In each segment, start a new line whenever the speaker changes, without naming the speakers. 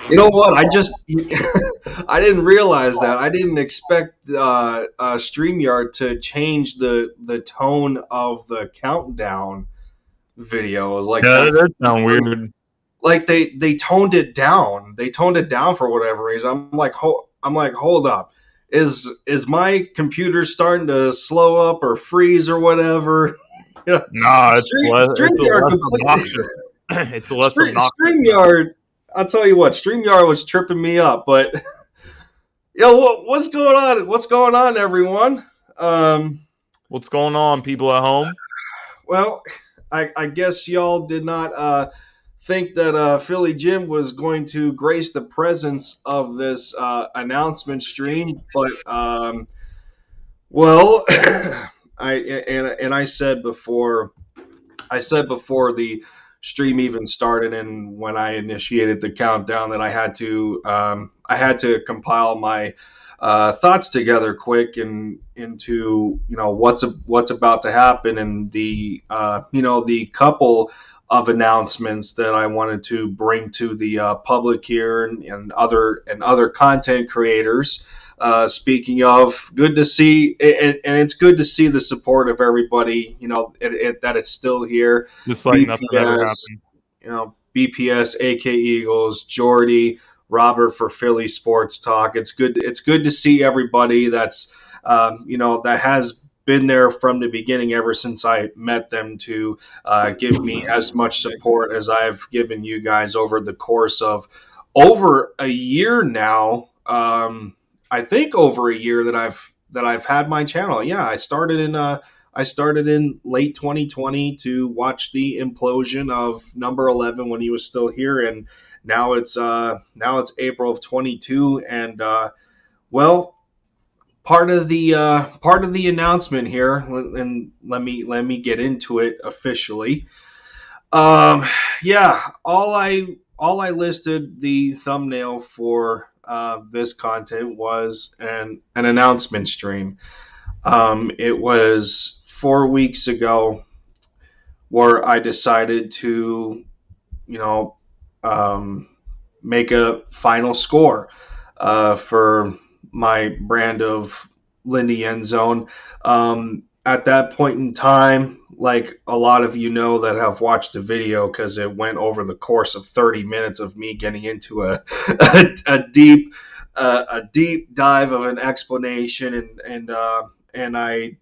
You know what? I didn't realize that. I didn't expect StreamYard to change the tone of the countdown videos. Like
Yeah,
the
that does sound weird.
like they toned it down. They toned it down for whatever reason. I'm like, hold up. Is my computer starting to slow up or freeze or whatever? You know,
Nah, it's a
StreamYard
less
completely
obnoxious. It's less obnoxious now.
StreamYard. I'll tell you what, StreamYard was tripping me up. But yo, what's going on? What's going on, everyone? Um,
What's going on, people at home?
well, I guess y'all did not think that Philly Jim was going to grace the presence of this announcement stream, but well, I said before the stream even started and when I initiated the countdown that I had to compile my thoughts together quick and into what's about to happen and the the couple of announcements that I wanted to bring to the public here and other content creators. Speaking of, good to see, and it's good to see the support of everybody. That it's still here.
Just like nothing ever
BPS,
happened.
BPS, AK Eagles, Jordy, Robert for Philly Sports Talk. It's good. It's good to see everybody that has been there from the beginning ever since I met them to give me as much support as I've given you guys over the course of over a year now. I think over a year that I've had my channel. Yeah, I started in late 2020 to watch the implosion of number 11 when he was still here, and now it's April of 22, and well, part of the announcement here, and let me get into it officially. Yeah, all I listed the thumbnail for this content was an announcement stream. It was 4 weeks ago where I decided to, you know, um, make a final score for my brand of Lindy End Zone. At that point in time, like a lot of you know that have watched the video, because it went over the course of 30 minutes of me getting into a deep a deep dive of an explanation and I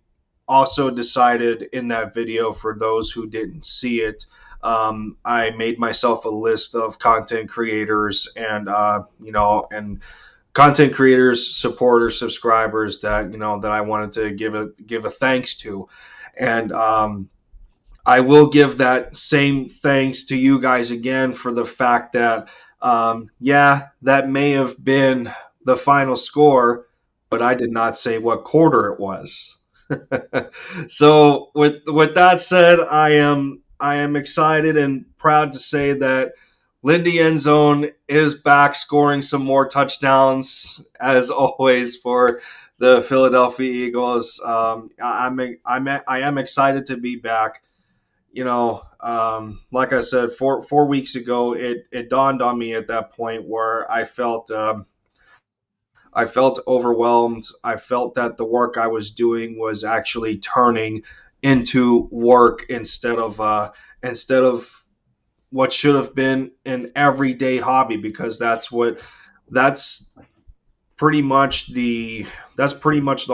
also decided in that video, for those who didn't see it, I made myself a list of content creators and content creators, supporters, subscribers that that I wanted to give a thanks to, and I will give that same thanks to you guys again for the fact that yeah, that may have been the final score, but I did not say what quarter it was. So with that said, I am excited and proud to say that Lindy Endzone is back scoring some more touchdowns as always for the Philadelphia Eagles. I am excited to be back. Like I said, 4 weeks ago, it dawned on me at that point where I felt overwhelmed. I felt that the work I was doing was actually turning into work instead of what should have been an everyday hobby, because that's pretty much the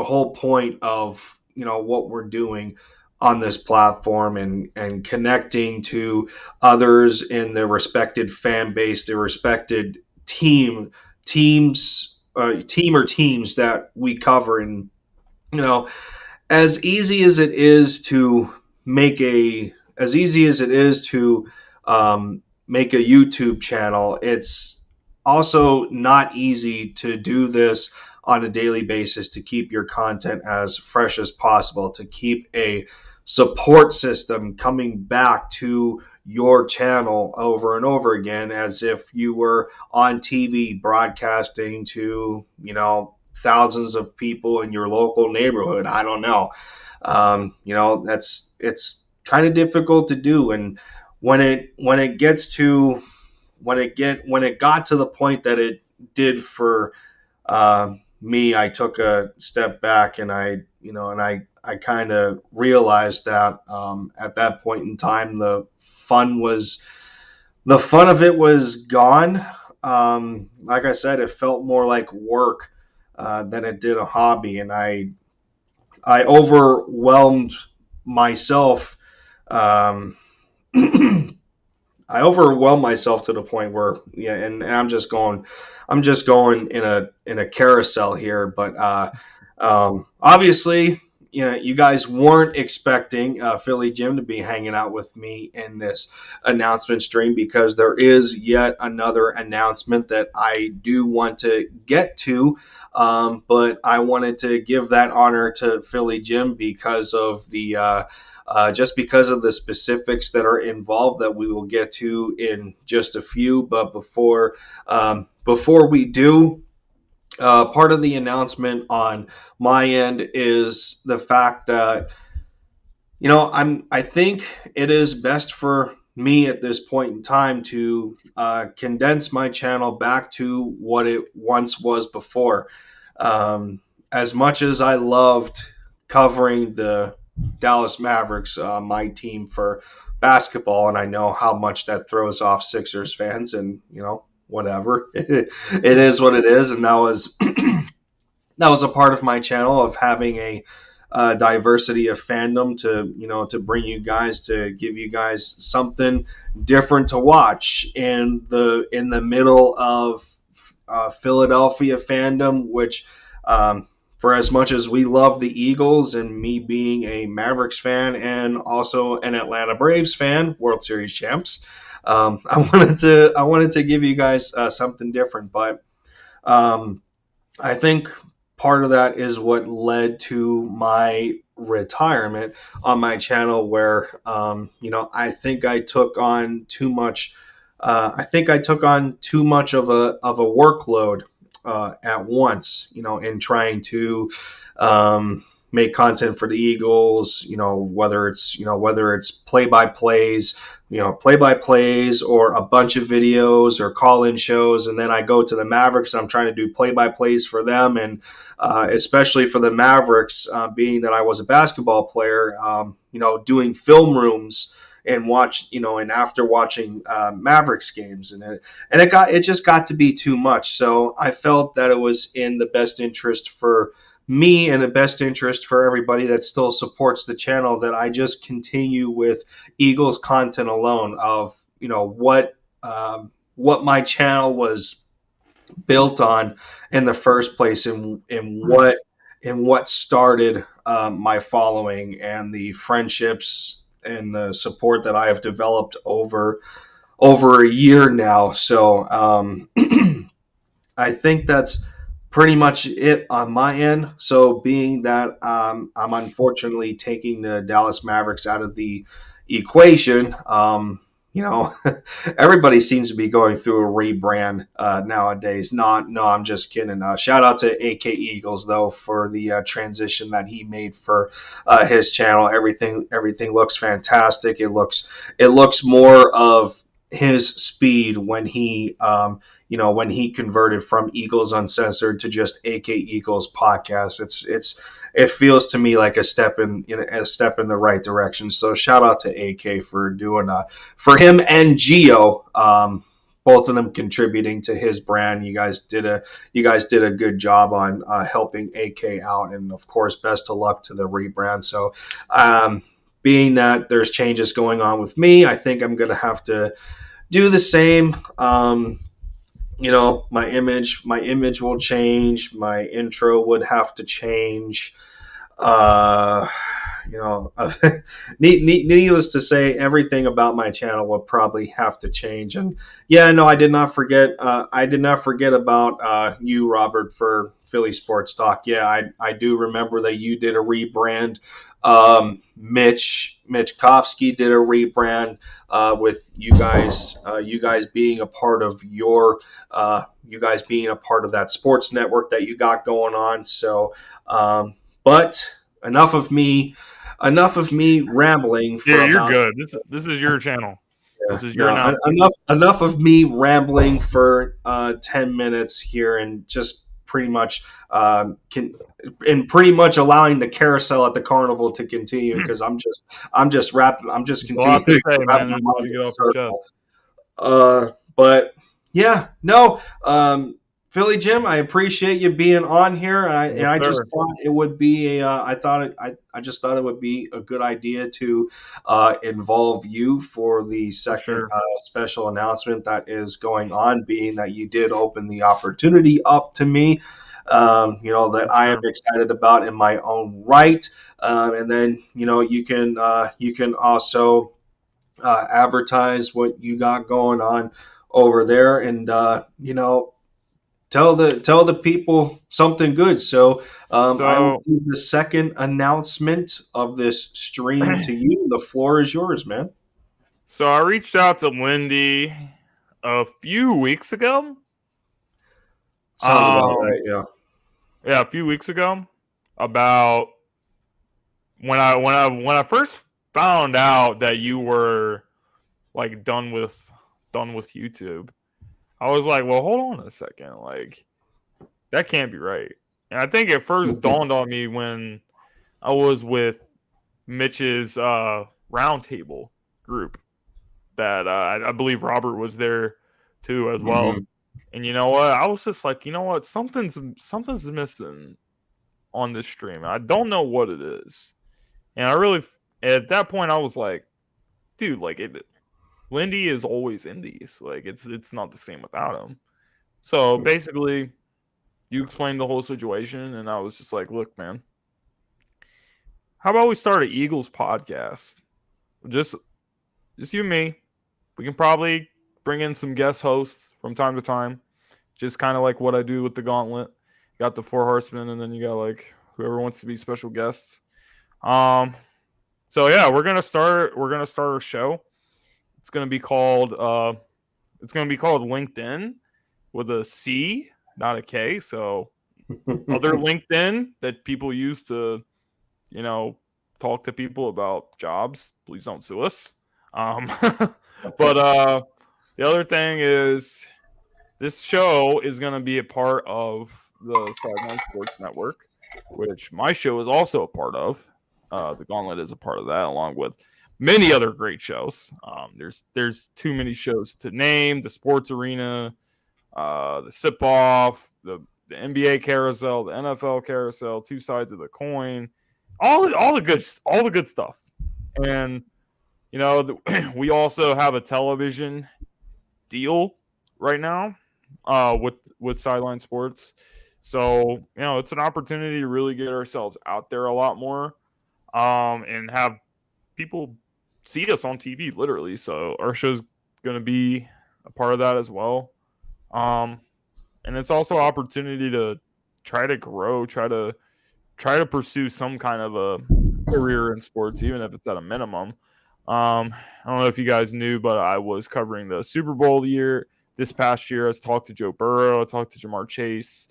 whole point of what we're doing on this platform, and connecting to others in their respected fan base, their respected team or teams that we cover. And you know as easy as it is to make a as easy as it is to make a YouTube channel, it's also not easy to do this on a daily basis, to keep your content as fresh as possible, to keep a support system coming back to your channel over and over again, as if you were on TV broadcasting to thousands of people in your local neighborhood. I don't know. That's it's kind of difficult to do, and when it gets to when it got to the point that it did for me, I took a step back and I kind of realized that at that point in time the fun of it was gone. Like I said, it felt more like work than it did a hobby, and I overwhelmed myself. Um, I overwhelmed myself to the point where, yeah, and I'm just going in a carousel here, but obviously, you know, you guys weren't expecting Philly Jim to be hanging out with me in this announcement stream, because there is yet another announcement that I do want to get to. But I wanted to give that honor to Philly Jim because of the just because of the specifics that are involved that we will get to in just a few. But before we do, part of the announcement on my end is the fact that, you know, I think it is best for me at this point in time to condense my channel back to what it once was before. As much as I loved covering the Dallas Mavericks, my team for basketball, and I know how much that throws off Sixers fans, and you know, whatever, it is what it is, and that was that was a part of my channel of having a diversity of fandom to, you know, to bring you guys, to give you guys something different to watch in the middle of Philadelphia fandom, which for as much as we love the Eagles, and me being a Mavericks fan and also an Atlanta Braves fan, World Series champs, I wanted to give you guys something different. But I think part of that is what led to my retirement on my channel, where you know, I think I took on too much. I think I took on too much of a workload at once, you know, in trying to make content for the Eagles, you know, whether it's play by plays, or a bunch of videos or call in shows. And then I go to the Mavericks and I'm trying to do play by plays for them. And especially for the Mavericks, being that I was a basketball player, you know, doing film rooms and and after watching Mavericks games, and it just got to be too much. So I felt that it was in the best interest for me and the best interest for everybody that still supports the channel that I just continue with Eagles content alone, of, you know, what my channel was built on in the first place, and what started my following and the friendships and the support that I have developed over a year now. So I think that's pretty much it on my end. So being that I'm unfortunately taking the Dallas Mavericks out of the equation, you know, everybody seems to be going through a rebrand nowadays. No, I'm just kidding. Shout out to AK Eagles though for the transition that he made for his channel. Everything looks fantastic. It looks more of his speed when he when he converted from Eagles Uncensored to just AK Eagles podcast. It feels to me like a step in the right direction. So shout out to AK for doing for him and Geo, both of them contributing to his brand. You guys did a good job on helping AK out, and of course, best of luck to the rebrand. So being that there's changes going on with me, I think I'm gonna have to do the same. You know, my image will change. My intro would have to change. You know, needless to say, everything about my channel will probably have to change. And yeah, no, I did not forget. I did not forget about you, Robert, for Philly Sports Talk. Yeah, I do remember that you did a rebrand. Mitch Kofsky did a rebrand with you guys being a part of that sports network that you got going on. So, but enough of me rambling.
Yeah, you're good. This is your channel. This is your announcement.
Enough of me rambling for 10 minutes here and just pretty much allowing the carousel at the carnival to continue because I'm just continuing
to say,
to wrap
man.
my
You
mind
need to
in
get
a
off your chest.
circle. But yeah, no. Philly Jim, I appreciate you being on here, I just thought it would be I just thought it would be a good idea to involve you for the second special announcement that is going on, being that you did open the opportunity up to me, that I am excited about in my own right, and then you can also advertise what you got going on over there, and tell the people something good. So I will give the second announcement of this stream to you. The floor is yours, man.
So I reached out to Lindy a few weeks ago.
Sounds about right, yeah.
Yeah, a few weeks ago, about when I first found out that you were like done with YouTube. I was like, well, hold on a second. Like, that can't be right. And I think it first dawned on me when I was with Mitch's roundtable group that I believe Robert was there too as well. And you know what? I was just like, you know what? Something's missing on this stream. I don't know what it is. And I really, at that point, I was like, dude, like Lindy is always indies. Like it's not the same without him. So basically, you explained the whole situation, and I was just like, look, man, how about we start an Eagles podcast? Just you and me. We can probably bring in some guest hosts from time to time. Just kind of like what I do with the Gauntlet. You got the Four Horsemen, and then you got like whoever wants to be special guests. So yeah, we're gonna start our show. It's gonna be called LinkedIn with a C, not a K. So other LinkedIn that people use to, talk to people about jobs. Please don't sue us. But the other thing is, this show is gonna be a part of the Sideline Sports Network, which my show is also a part of. The Gauntlet is a part of that, along with many other great shows. There's too many shows to name. The Sports Arena, the Sip Off, the NBA Carousel, the NFL Carousel, Two Sides of the Coin, all the good stuff. And we also have a television deal right now with Sideline Sports. So it's an opportunity to really get ourselves out there a lot more, and have people see us on TV, literally. So our show's going to be a part of that as well. And it's also an opportunity to try to grow, try to pursue some kind of a career in sports, even if it's at a minimum. I don't know if you guys knew, but I was covering the Super Bowl this past year. I talked to Joe Burrow, I talked to Jamar Chase.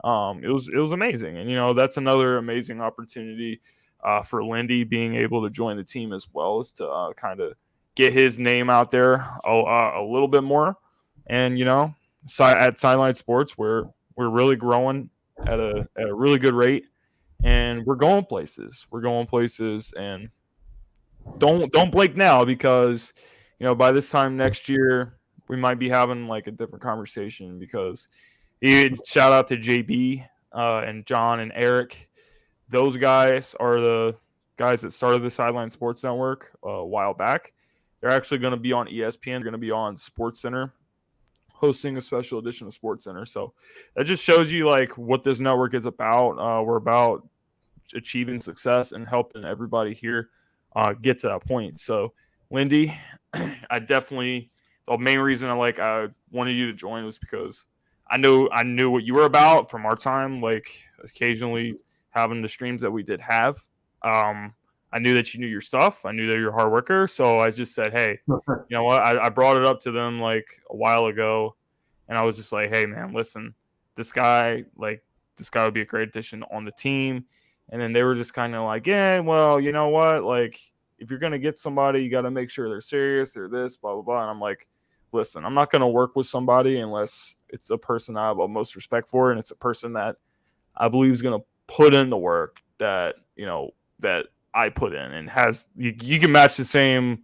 It was amazing. And, that's another amazing opportunity for Lindy being able to join the team as well, is to kind of get his name out there a little bit more. And, at Sideline Sports, we're really growing at a really good rate, and we're going places. And don't blink now, because, by this time next year, we might be having like a different conversation, because shout out to JB and John and Eric. Those guys are the guys that started the Sideline Sports Network a while back. They're actually going to be on ESPN. They're going to be on SportsCenter, hosting a special edition of SportsCenter. So that just shows you like what this network is about. We're about achieving success and helping everybody here get to that point. So, Lindy, the main reason I wanted you to join was because I knew what you were about from our time, like occasionally having the streams that we did have. I knew that you knew your stuff. I knew that you're a hard worker. So I just said, hey, you know what? I brought it up to them like a while ago, and I was just like, hey, man, listen, this guy would be a great addition on the team. And then they were just kind of like, yeah, well, you know what? Like, if you're gonna get somebody, you got to make sure they're serious, they're this, blah blah blah. And I'm like, listen, I'm not gonna work with somebody unless it's a person I have the most respect for, and it's a person that I believe is gonna put in the work that that I put in, and has you can match the same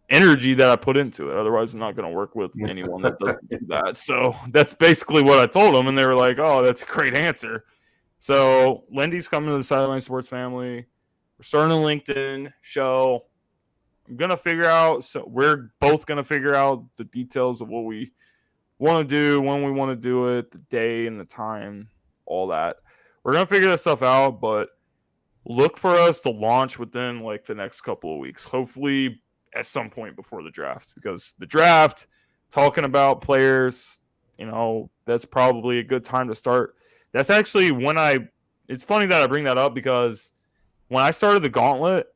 energy that I put into it. Otherwise, I'm not going to work with anyone that doesn't do that. So that's basically what I told them, and they were like, "Oh, that's a great answer." So Lindy's coming to the Sideline Sports family. We're starting a LinkedIn show. I'm gonna figure out. So we're both gonna figure out the details of what we want to do, when we want to do it, the day and the time, all that. We're gonna figure that stuff out, but look for us to launch within like the next couple of weeks. Hopefully at some point before the draft, because the draft, talking about players, that's probably a good time to start. That's actually it's funny that I bring that up, because when I started the Gauntlet,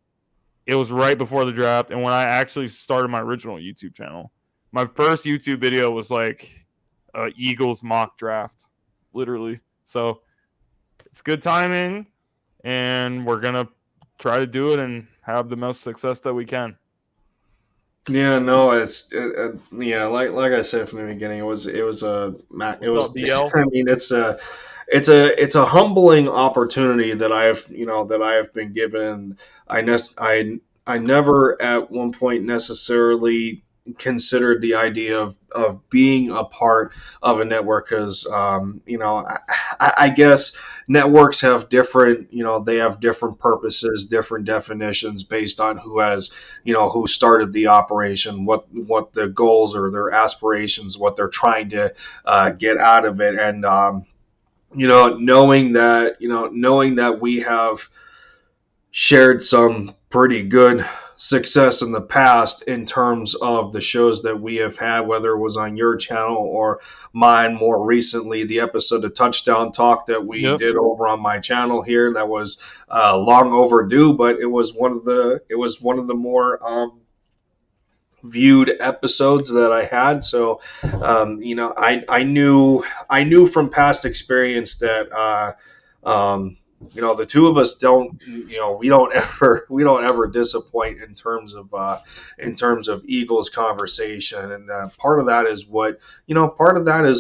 it was right before the draft. And when I actually started my original YouTube channel, my first YouTube video was like Eagles mock draft, literally. So it's good timing, and we're going to try to do it and have the most success that we can.
Yeah, no, like I said from the beginning, it was
BL?
I mean, it's a humbling opportunity that I have been given. I never at one point necessarily considered the idea of being a part of a network, because I guess networks have different, they have different purposes, different definitions based on who started the operation, what the goals or their aspirations, what they're trying to get out of it. And knowing that we have shared some pretty good success in the past in terms of the shows that we have had, whether it was on your channel or mine more recently, the episode of Touchdown Talk that we did over on my channel here, that was long overdue, but it was one of the more viewed episodes that I had. So I knew from past experience that the two of us we don't ever disappoint in terms of Eagles conversation. And part of that is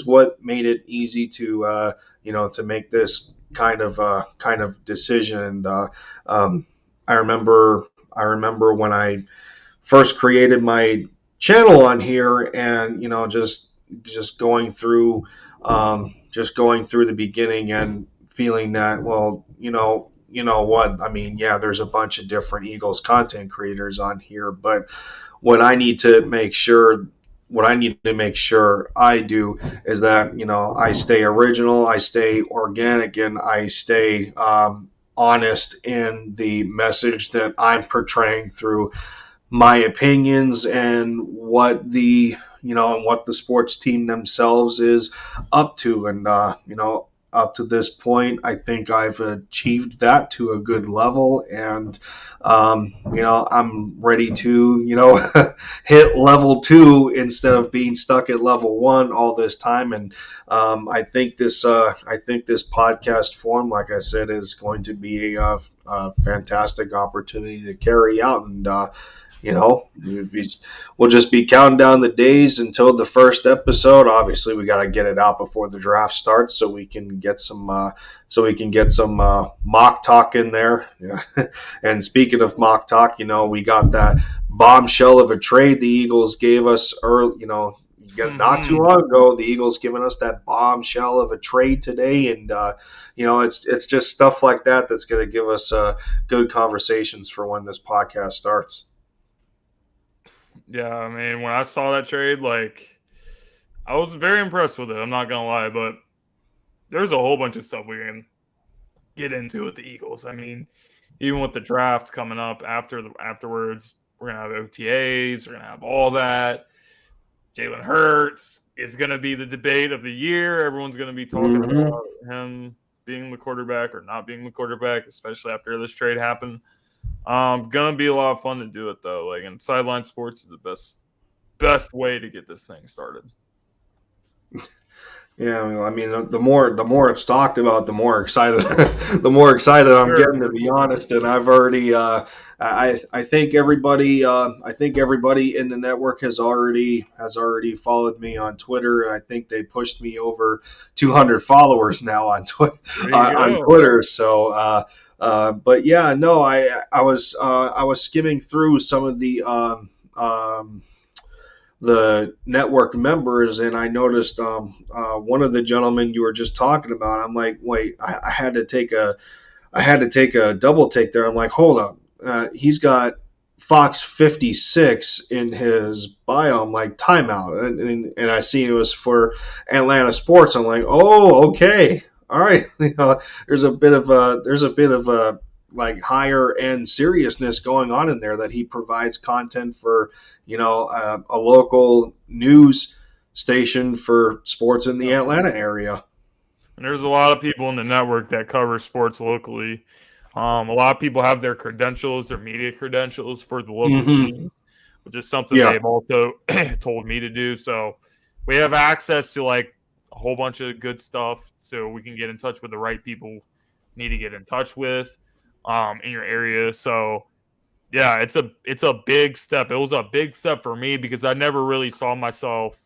what made it easy to to make this kind of decision. And I remember when I first created my channel on here, and just going through the beginning and feeling that, well, what, I mean, yeah, there's a bunch of different Eagles content creators on here, but what I need to make sure I do is that I stay original, I stay organic, and I stay honest in the message that I'm portraying through my opinions and what the sports team themselves is up to. And up to this point, I think I've achieved that to a good level, and I'm ready to hit level 2 instead of being stuck at level 1 all this time. And I think this podcast form, like I said, is going to be a fantastic opportunity to carry out. And we'll just be counting down the days until the first episode. Obviously, we got to get it out before the draft starts, so we can get some mock talk in there. And speaking of mock talk, we got that bombshell of a trade the Eagles gave us early. Not too long ago, the Eagles giving us that bombshell of a trade today, and it's just stuff like that that's going to give us good conversations for when this podcast starts.
Yeah, I mean, when I saw that trade, I was very impressed with it. I'm not gonna lie, but there's a whole bunch of stuff we can get into with the Eagles. I mean, even with the draft coming up afterwards, we're gonna have OTAs, we're gonna have all that. Jalen Hurts is gonna be the debate of the year. Everyone's gonna be talking about him being the quarterback or not being the quarterback, especially after this trade happened. Gonna be a lot of fun to do it though. And Sideline Sports is the best way to get this thing started.
Yeah, I mean, the more it's talked about, the more excited the more excited I'm
Sure.
getting, to be honest. And I've already I think everybody in the network has already followed me on Twitter. I think they pushed me over 200 followers now on
There you
On
go.
Twitter. So but yeah, no, I was skimming through some of the network members, and I noticed one of the gentlemen you were just talking about. I'm like, wait, I had to take a double take there. I'm like, hold up, he's got Fox 56 in his bio. I'm like, timeout, and I see it was for Atlanta Sports. I'm like, oh, okay, all right. There's a bit of a like higher end seriousness going on in there, that he provides content for a local news station for sports in the
Yeah.
Atlanta area.
And there's a lot of people in the network that cover sports locally. A lot of people have their credentials, their media credentials for the local
Mm-hmm.
teams, which is something
Yeah.
they've also told me to do. So we have access to like a whole bunch of good stuff, so we can get in touch with the right people need to get in touch with in your area. So yeah, it's a big step. It was a big step for me because I never really saw myself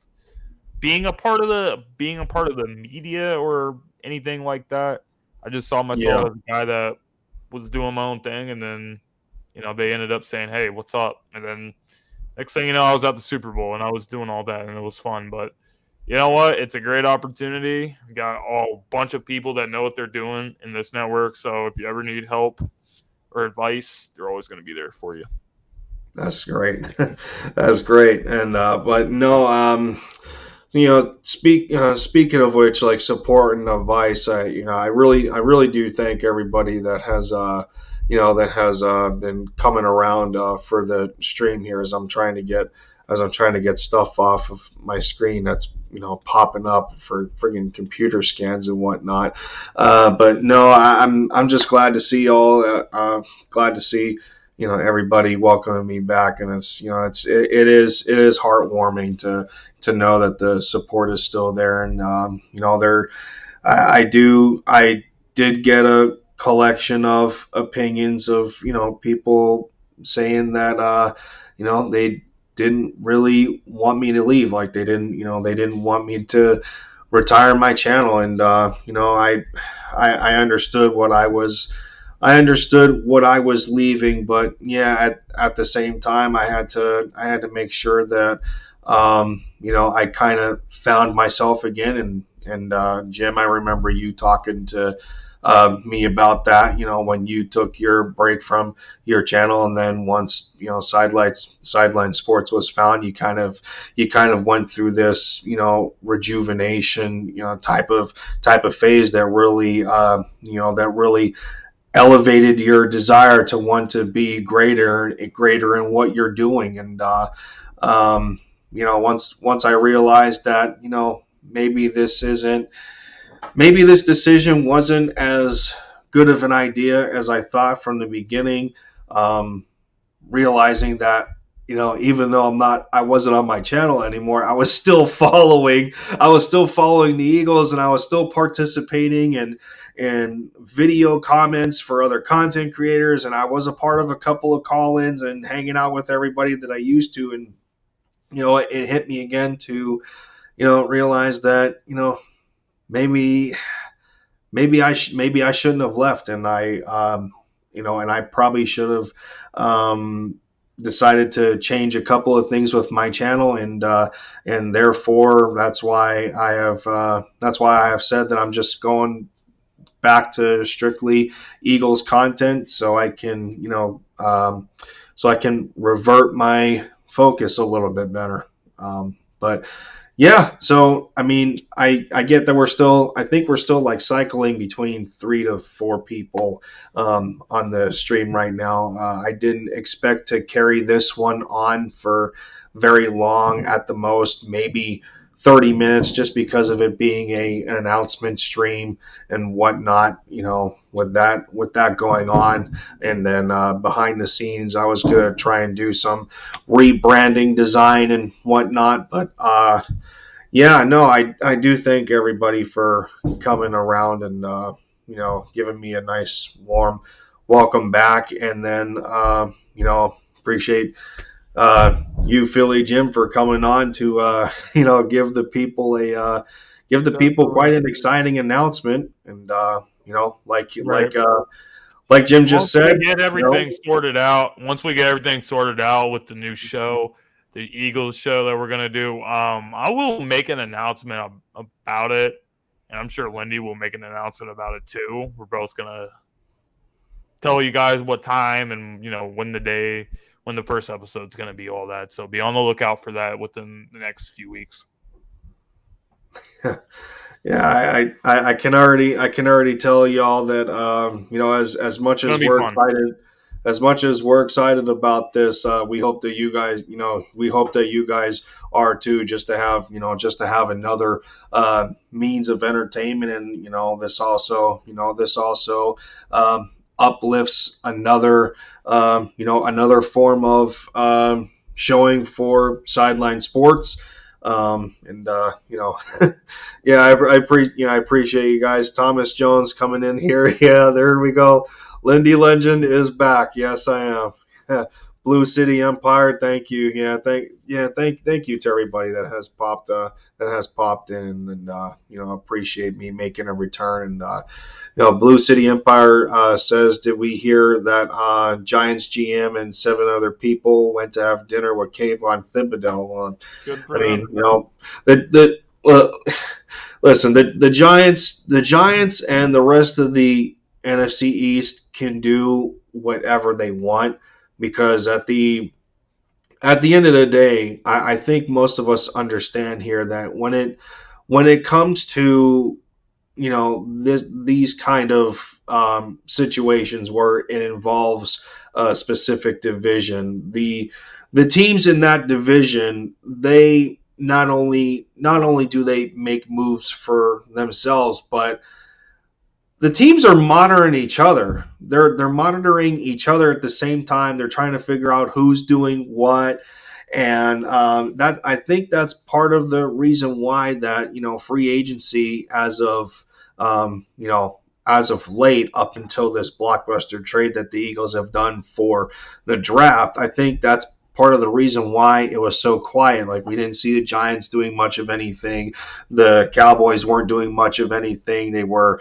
being a part of the media or anything like that. I just saw
Yeah.
myself as a guy that was doing my own thing, and then they ended up saying, "Hey, what's up?" And then next thing you know, I was at the Super Bowl and I was doing all that, and it was fun. But you know what? It's a great opportunity. We got a bunch of people that know what they're doing in this network. So if you ever need help or advice, they're always going to be there for you.
That's great. That's great. And but no, speaking of which, like support and advice, I really do thank everybody that has been coming around for the stream here, as I'm trying to get stuff off of my screen that's popping up for friggin' computer scans and whatnot. But no, I'm just glad to see glad to see everybody welcoming me back, and it is heartwarming to know that the support is still there. And there I did get a collection of opinions of people saying that they didn't really want me to leave, like they didn't want me to retire my channel. And I understood what I was leaving. But yeah, at the same time, I had to make sure that I kind of found myself again. And Jim, I remember you talking to me about that. When you took your break from your channel, and then once Sideline Sports was found, you kind of went through this rejuvenation type of phase that really elevated your desire to want to be greater in what you're doing. And once I realized that maybe this decision wasn't as good of an idea as I thought from the beginning. Realizing that even though I wasn't on my channel anymore, I was still following the Eagles, and I was still participating in video comments for other content creators, and I was a part of a couple of call-ins and hanging out with everybody that I used to. And it hit me again to realize that maybe maybe I shouldn't have left. And I probably should have decided to change a couple of things with my channel. And therefore that's why I have said that I'm just going back to strictly Eagles content, so I can revert my focus a little bit better. But yeah, so I mean, I get that I think we're still like cycling between 3 to 4 people on the stream right now. I didn't expect to carry this one on for very long, at the most maybe 30 minutes, just because of it being an announcement stream and whatnot. With that going on. And then behind the scenes, I was gonna try and do some rebranding design and whatnot. But Yeah, no, I do thank everybody for coming around and giving me a nice warm welcome back, and then appreciate you, Philly Jim, for coming on to give the people quite
Definitely.
an exciting announcement, and
Right.
like Jim just
Once
said,
we get everything sorted out, with the new show, the Eagles show that we're gonna do, I will make an announcement about it, and I'm sure Lindy will make an announcement about it too. We're both gonna tell you guys what time and when the first episode's gonna be, all that. So be on the lookout for that within the next few weeks.
Yeah, I can already tell y'all that as much
It's gonna
as
be fun.
we're excited about this, we hope that you guys are too, just to have another means of entertainment, and this also uplifts another form of showing for sideline sports. And yeah, I appreciate you guys. Thomas Jones coming in here. Yeah, there we go. Lindy Legend is back. Yes, I am. Yeah. Blue City Empire. Thank you. Thank you to everybody that has popped in, and appreciate me making a return. And Blue City Empire says, did we hear that Giants GM and 7 other people went to have dinner with Kayvon Thibodeau?
Good
I
for
mean,
them.
the listen, the Giants and the rest of the NFC East can do whatever they want, because at the end of the day, I think most of us understand here that when it comes to these kind of situations where it involves a specific division, the teams in that division, they not only do they make moves for themselves, but the teams are monitoring each other. They're monitoring each other at the same time. They're trying to figure out who's doing what, and that I think that's part of the reason why that free agency as of late, up until this blockbuster trade that the Eagles have done for the draft, I think that's part of the reason why it was so quiet. Like, we didn't see the Giants doing much of anything. The Cowboys weren't doing much of anything. They were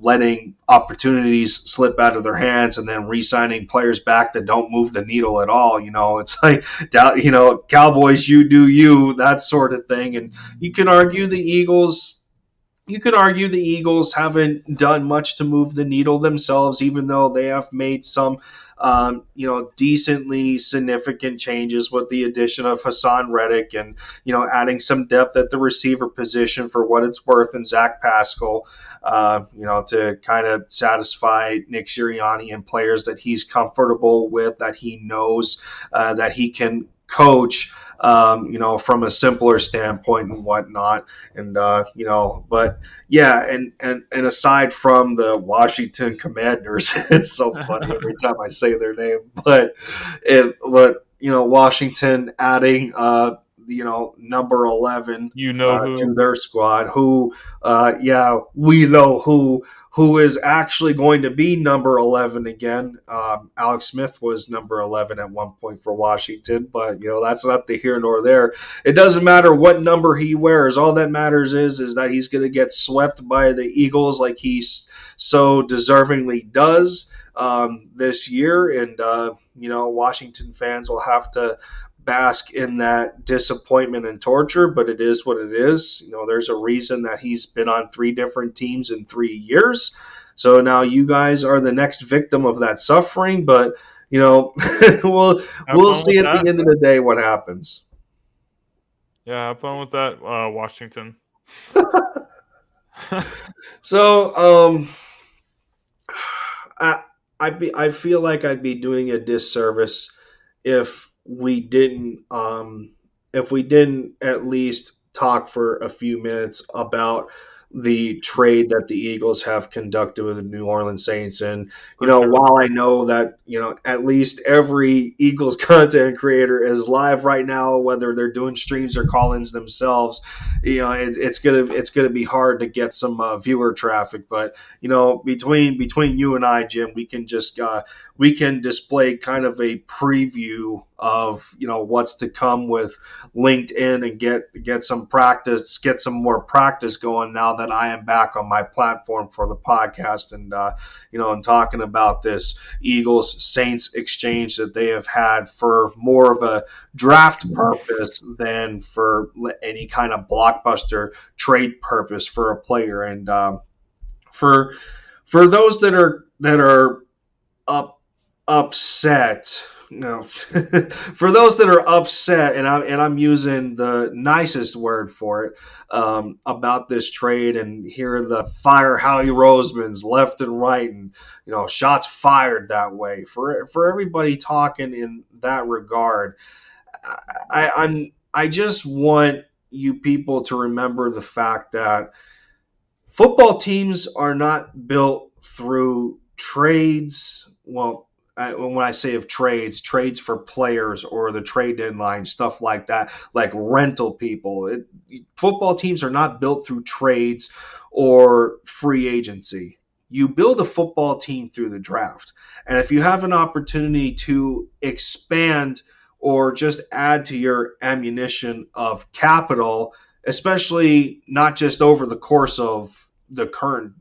letting opportunities slip out of their hands and then re-signing players back that don't move the needle at all. It's like, Cowboys, you do you, that sort of thing. And you can argue the Eagles. You could argue the Eagles haven't done much to move the needle themselves, even though they have made some, decently significant changes with the addition of Hassan Reddick, and adding some depth at the receiver position for what it's worth, and Zach Pascal, to kind of satisfy Nick Sirianni and players that he's comfortable with, that he knows, that he can coach, from a simpler standpoint and whatnot. And, but yeah, and aside from the Washington Commanders, it's so funny every time I say their name, Washington adding, number 11
You know
to
who?
their squad, we know who is actually going to be number 11 again. Alex Smith was number 11 at one point for Washington, but that's not the here nor there. It doesn't matter what number he wears. All that matters is that he's going to get swept by the Eagles, like he so deservingly does this year. And Washington fans will have to bask in that disappointment and torture, but it is what it is. There's a reason that he's been on 3 different teams in 3 years. So now you guys are the next victim of that suffering, but we'll
Have fun
see
with
at the
that.
end of the day what happens.
Yeah, have fun with that, Washington.
So I feel like I'd be doing a disservice if we didn't at least talk for a few minutes about the trade that the Eagles have conducted with the New Orleans Saints. And,
For sure.
while I know that, at least every Eagles content creator is live right now, whether they're doing streams or call-ins themselves, it's gonna be hard to get some viewer traffic. But, between you and I, Jim, we can display kind of a preview of, what's to come with LinkedIn and get some practice, get some more practice going now that I am back on my platform for the podcast. And I'm talking about this Eagles Saints exchange that they have had for more of a draft purpose than for any kind of blockbuster trade purpose for a player. And for those that are upset. No, for those that are upset, and I'm using the nicest word for it, about this trade, and hear the fire Howie Rosemans left and right, and shots fired that way. For everybody talking in that regard, I just want you people to remember the fact that football teams are not built through trades. Well, when I say of trades for players or the trade deadline, stuff like that, like rental people. Football teams are not built through trades or free agency. You build a football team through the draft. And if you have an opportunity to expand or just add to your ammunition of capital, especially not just over the course of the current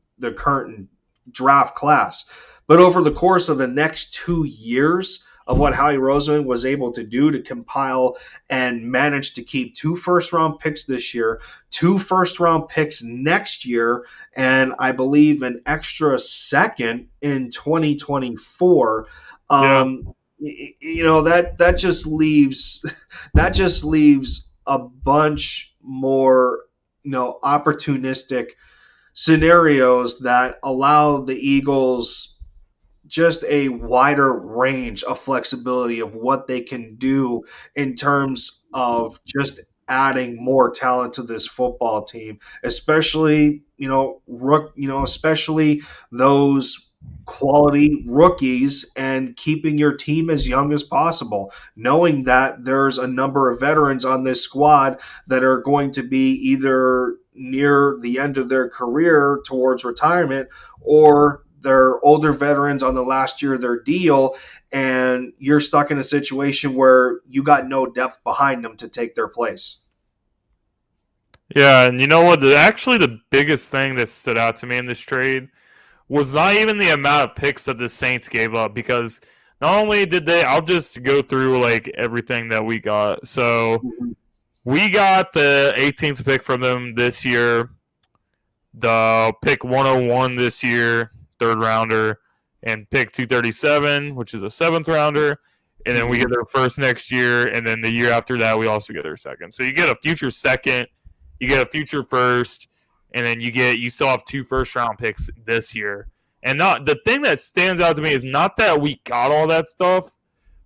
draft class, but over the course of the next 2 years of what Howie Roseman was able to do to compile and manage to keep 2 first-round picks this year, 2 first-round picks next year, and I believe an extra second in 2024. That just leaves a bunch more opportunistic scenarios that allow the Eagles just a wider range of flexibility of what they can do in terms of just adding more talent to this football team, especially especially those quality rookies, and keeping your team as young as possible, knowing that there's a number of veterans on this squad that are going to be either near the end of their career towards retirement, or they're older veterans on the last year of their deal, and you're stuck in a situation where you got no depth behind them to take their place.
Yeah, and you know what? Actually, the biggest thing that stood out to me in this trade was not even the amount of picks that the Saints gave up, because not only did they, I'll just go through like everything that we got. So we got the 18th pick from them this year, the pick 101 this year, 3rd rounder, and pick 237, which is a 7th rounder. And then we get their first next year, and then the year after that, we also get their second. So you get a future second, you get a future first, and then you still have 2 first-round picks this year. And the thing that stands out to me is not that we got all that stuff,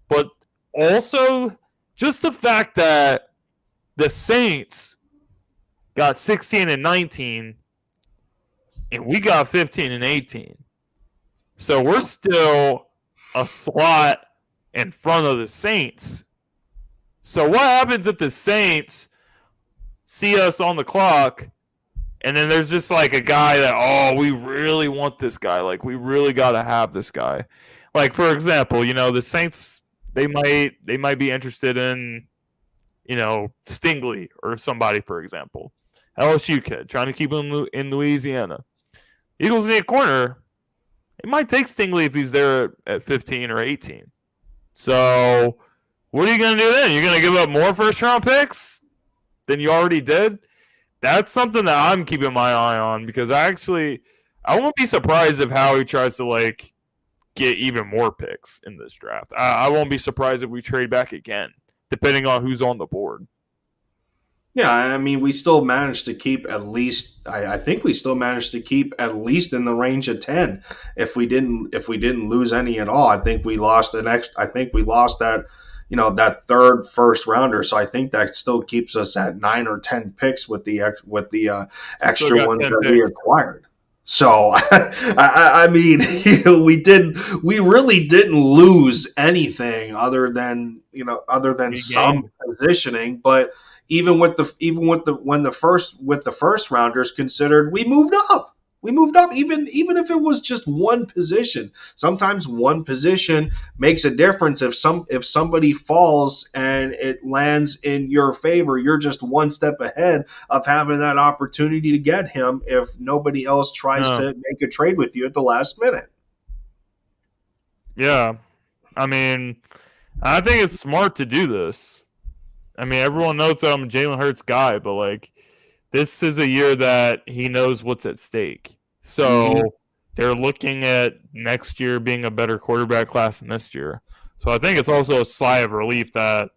but also just the fact that the Saints got 16 and 19, and we got 15 and 18. So we're still a slot in front of the Saints. So what happens if the Saints see us on the clock, and then there's just like a guy that, we really want this guy. Like, we really got to have this guy. Like, for example, the Saints, they might be interested in, Stingley or somebody, for example. LSU kid, trying to keep him in Louisiana. Eagles need a corner. It might take Stingley if he's there at 15 or 18. So what are you going to do then? You're going to give up more first-round picks than you already did? That's something that I'm keeping my eye on, because I won't be surprised if Howie tries to get even more picks in this draft. I won't be surprised if we trade back again, depending on who's on the board.
Yeah, I mean, we still managed to keep at least. I think we still managed to keep at least in the range of 10. If we didn't lose any at all, I think we lost I think we lost that that third first rounder. So I think that still keeps us at 9 or 10 picks with the extra ones that we acquired. So I mean, we really didn't lose anything other than some positioning, but even with the first rounders considered, we moved up. We moved up, even if it was just one position. Sometimes one position makes a difference. If somebody falls and it lands in your favor, you're just one step ahead of having that opportunity to get him if nobody else tries to make a trade with you at the last minute.
Yeah. I mean, I think it's smart to do this. I mean, everyone knows that I'm a Jalen Hurts guy, but like, this is a year that he knows what's at stake. So they're looking at next year being a better quarterback class than this year. So I think it's also a sigh of relief that,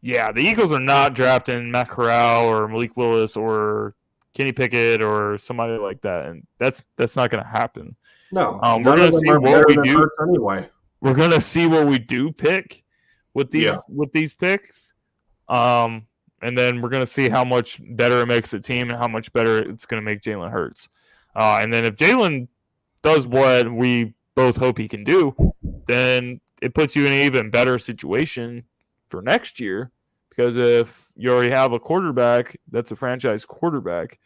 the Eagles are not drafting Matt Corral or Malik Willis or Kenny Pickett or somebody like that, and that's not going to happen.
No,
we're going to see what we do anyway. We're going to see what we do pick with these picks. And then we're going to see how much better it makes the team and how much better it's going to make Jalen Hurts. And then if Jalen does what we both hope he can do, then it puts you in an even better situation for next year. Because if you already have a quarterback that's a franchise quarterback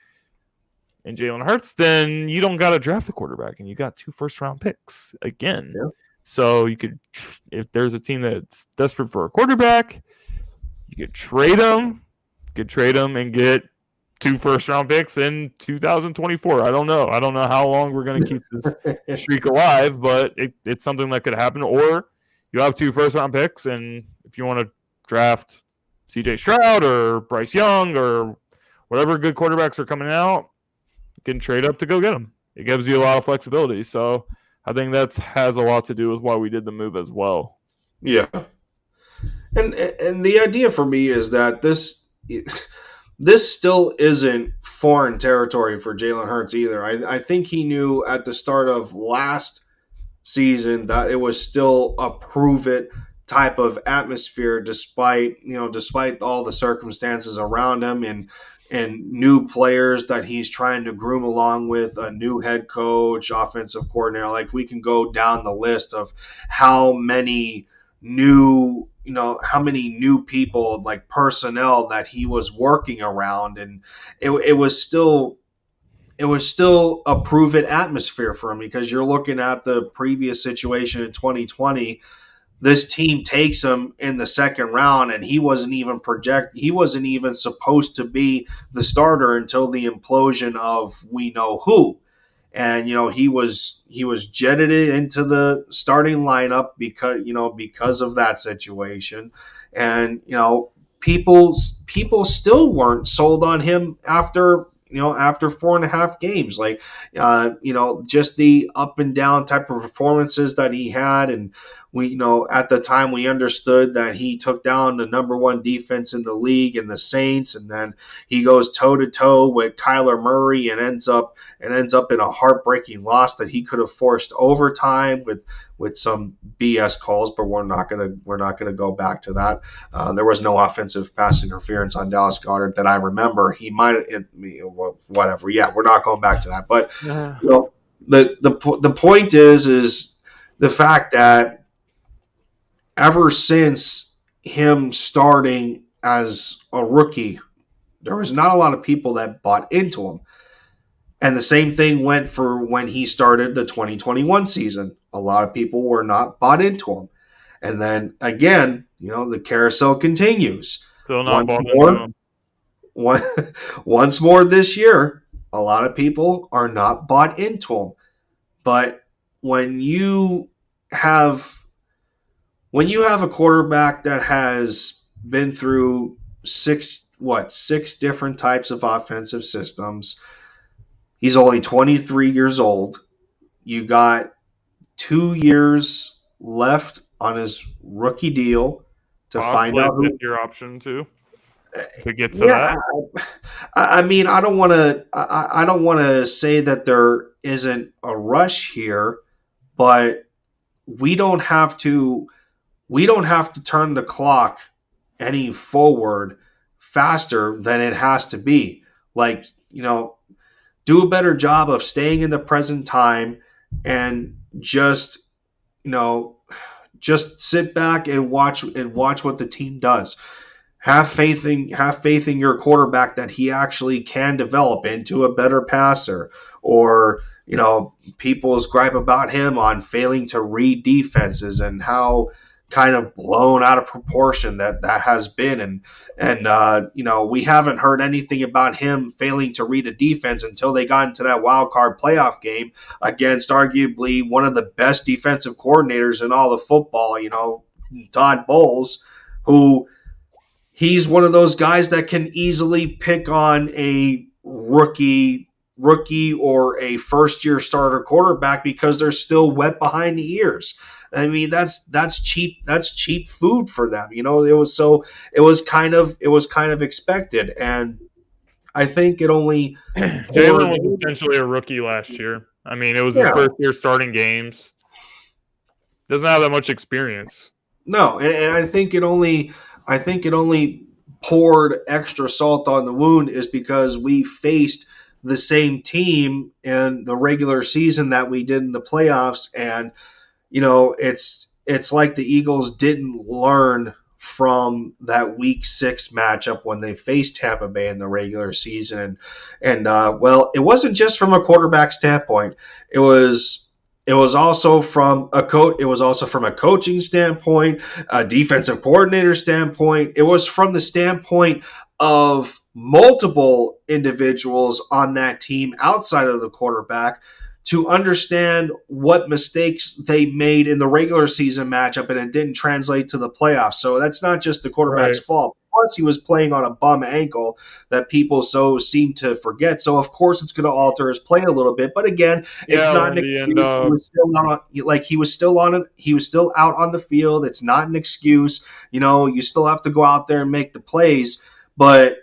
and Jalen Hurts, then you don't got to draft a quarterback and you got 2 first-round picks again. Yeah. So you could, if there's a team that's desperate for a quarterback, you could trade them. And get 2 first-round picks in 2024. I don't know how long we're going to keep this streak alive, but it's something that could happen. Or you have 2 first-round picks, and if you want to draft C.J. Stroud or Bryce Young or whatever good quarterbacks are coming out, you can trade up to go get them. It gives you a lot of flexibility. So I think that has a lot to do with why we did the move as well.
Yeah. And the idea for me is that this still isn't foreign territory for Jalen Hurts either. I think he knew at the start of last season that it was still a prove-it type of atmosphere, despite all the circumstances around him and new players that he's trying to groom along with, a new head coach, offensive coordinator. Like, we can go down the list of how many new people, like personnel, that he was working around, and it was still a prove-it atmosphere for him, because you're looking at the previous situation in 2020. This team takes him in the second round, and he wasn't even supposed to be the starter until the implosion of we know who. And he was jetted into the starting lineup because of that situation. And people still weren't sold on him after 4.5 games. Like, just the up and down type of performances that he had. And we, at the time, we understood that he took down the number 1 defense in the league in the Saints, and then he goes toe to toe with Kyler Murray and ends up in a heartbreaking loss that he could have forced overtime with some BS calls. But we're not gonna go back to that. There was no offensive pass interference on Dallas Goedert that I remember. He might, whatever. Yeah, we're not going back to that. But the point is the fact that ever since him starting as a rookie, there was not a lot of people that bought into him. And the same thing went for when he started the 2021 season. A lot of people were not bought into him. And then again, the carousel continues.
Still not bought into him.
Once more this year, a lot of people are not bought into him. But when you have a quarterback that has been through six different types of offensive systems, he's only 23 years old. You got 2 years left on his rookie deal to find out who
your option to get to that.
I mean, I don't want to say that there isn't a rush here, but we don't have to we don't have to turn the clock any forward faster than it has to be. Like, do a better job of staying in the present time and just, just sit back and watch what the team does. Have faith in your quarterback that he actually can develop into a better passer. Or, people's gripe about him on failing to read defenses and how kind of blown out of proportion that has been. And we haven't heard anything about him failing to read a defense until they got into that wild card playoff game against arguably one of the best defensive coordinators in all of football, Todd Bowles, who he's one of those guys that can easily pick on a rookie or a first-year starter quarterback because they're still wet behind the ears. I mean, that's cheap food for them. It was kind of expected, and I think it only
Jalen was essentially a rookie last year. I mean, it was his first year starting games. Doesn't have that much experience.
No, and I think it only poured extra salt on the wound is because we faced the same team in the regular season that we did in the playoffs, and it's like the Eagles didn't learn from that Week 6 matchup when they faced Tampa Bay in the regular season, and well, it wasn't just from a quarterback standpoint. It was also from a coaching standpoint, a defensive coordinator standpoint. It was from the standpoint of multiple individuals on that team outside of the quarterback to understand what mistakes they made in the regular season matchup and it didn't translate to the playoffs. So that's not just the quarterback's fault. Plus, he was playing on a bum ankle that people so seem to forget. So, of course, it's going to alter his play a little bit. But again, it's not an excuse. He was still out on the field. It's not an excuse. You still have to go out there and make the plays. But,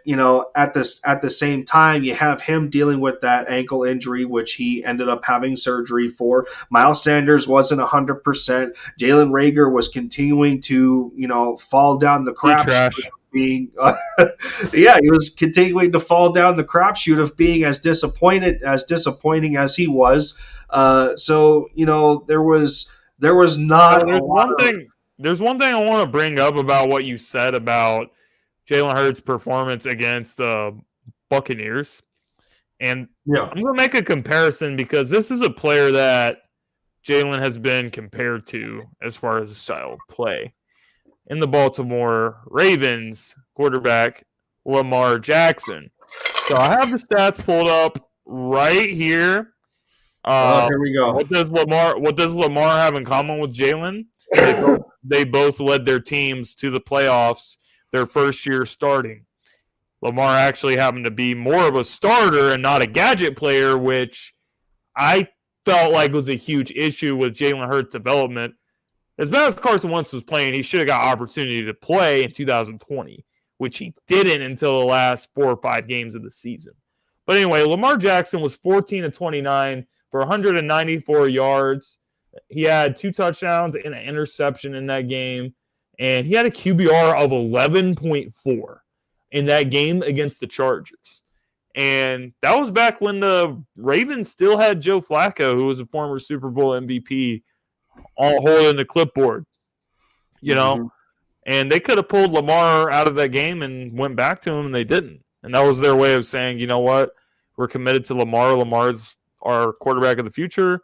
at the same time, you have him dealing with that ankle injury, which he ended up having surgery for. Miles Sanders wasn't 100%. Jalen Reagor was continuing to, fall down the crap being he was continuing to fall down the crapshoot of being as disappointing as he was. So there was not.
There's one thing I want to bring up about what you said about Jalen Hurts' performance against the Buccaneers, and I'm going to make a comparison because this is a player that Jalen has been compared to as far as the style of play. In the Baltimore Ravens, quarterback Lamar Jackson. So I have the stats pulled up right here.
Here we go.
What does Lamar have in common with Jalen? They both led their teams to the playoffs their first year starting. Lamar actually happened to be more of a starter and not a gadget player, which I felt like was a huge issue with Jalen Hurts' development. As bad as Carson Wentz was playing, he should have got opportunity to play in 2020, which he didn't until the last 4 or 5 games of the season. But anyway, Lamar Jackson was 14-29 for 194 yards. He had 2 touchdowns and an interception in that game, and he had a QBR of 11.4 in that game against the Chargers. And that was back when the Ravens still had Joe Flacco, who was a former Super Bowl MVP, all holding the clipboard, and they could have pulled Lamar out of that game and went back to him, and they didn't. And that was their way of saying, you know what, we're committed to Lamar. Lamar's our quarterback of the future.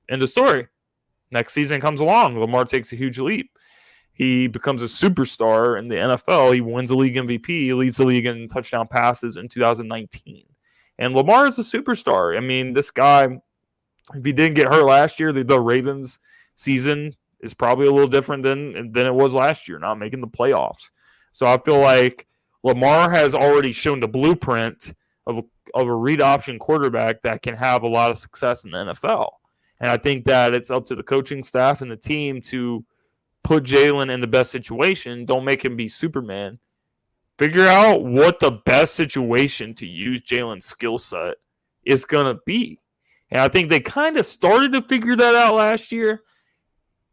End of story. Next season comes along. Lamar takes a huge leap. He becomes a superstar in the NFL. He wins the league MVP. He leads the league in touchdown passes in 2019. And Lamar is a superstar. I mean, this guy, if he didn't get hurt last year, the Ravens season is probably a little different than it was last year, not making the playoffs. So I feel like Lamar has already shown the blueprint of a read option quarterback that can have a lot of success in the NFL. And I think that it's up to the coaching staff and the team to put Jalen in the best situation. Don't make him be Superman. Figure out what the best situation to use Jalen's skill set is going to be. And I think they kind of started to figure that out last year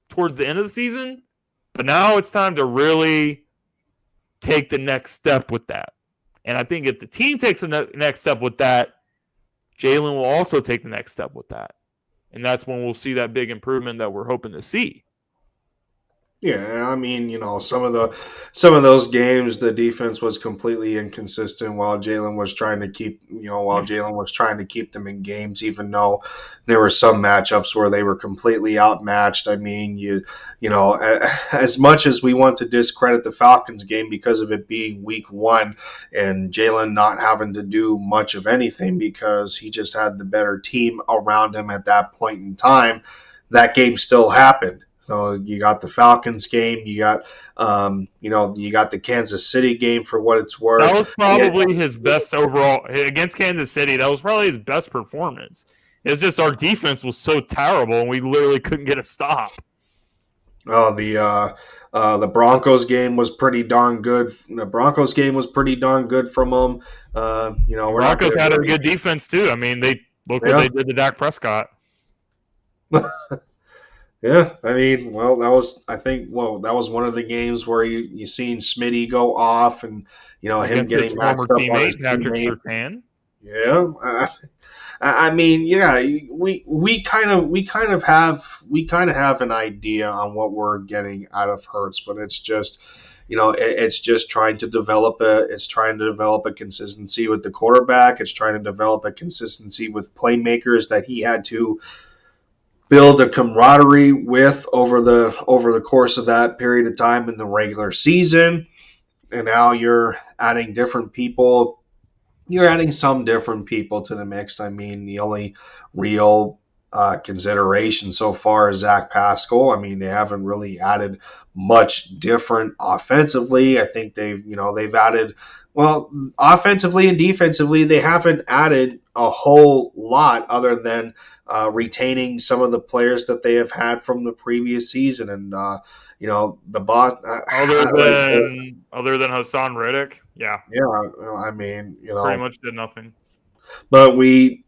towards the end of the season. But now it's time to really take the next step with that. And I think if the team takes the next step with that, Jalen will also take the next step with that. And that's when we'll see that big improvement that we're hoping to see.
Yeah, I mean, some of those games, the defense was completely inconsistent while Jalen was trying to keep them in games, even though there were some matchups where they were completely outmatched. I mean, as much as we want to discredit the Falcons game because of it being week 1 and Jalen not having to do much of anything because he just had the better team around him at that point in time, that game still happened. So you got the Falcons game, you got you got the Kansas City game for what it's worth.
That was probably his best overall against Kansas City. That was probably his best performance. It's just our defense was so terrible, and we literally couldn't get a stop.
Oh, the Broncos game was pretty darn good. The Broncos game was pretty darn good from them.
Broncos had a good defense too. I mean, what they did to Dak Prescott.
Yeah, I mean, that was one of the games where you seen Smitty go off and him getting matched up on his
Patrick Surtain.
Yeah, I mean, yeah, we kind of have an idea on what we're getting out of Hurts, but it's just it's just trying to develop a consistency with the quarterback. It's trying to develop a consistency with playmakers that he had to build a camaraderie with over the course of that period of time in the regular season. And now you're adding different people. You're adding some different people to the mix. I mean, the only real consideration so far is Zach Pascal. I mean, they haven't really added much different offensively. I think they've added, well, offensively and defensively, they haven't added a whole lot other than retaining some of the players that they have had from the previous season. And the boss
other than Hassan Reddick, yeah,
I mean,
pretty much did nothing.
But we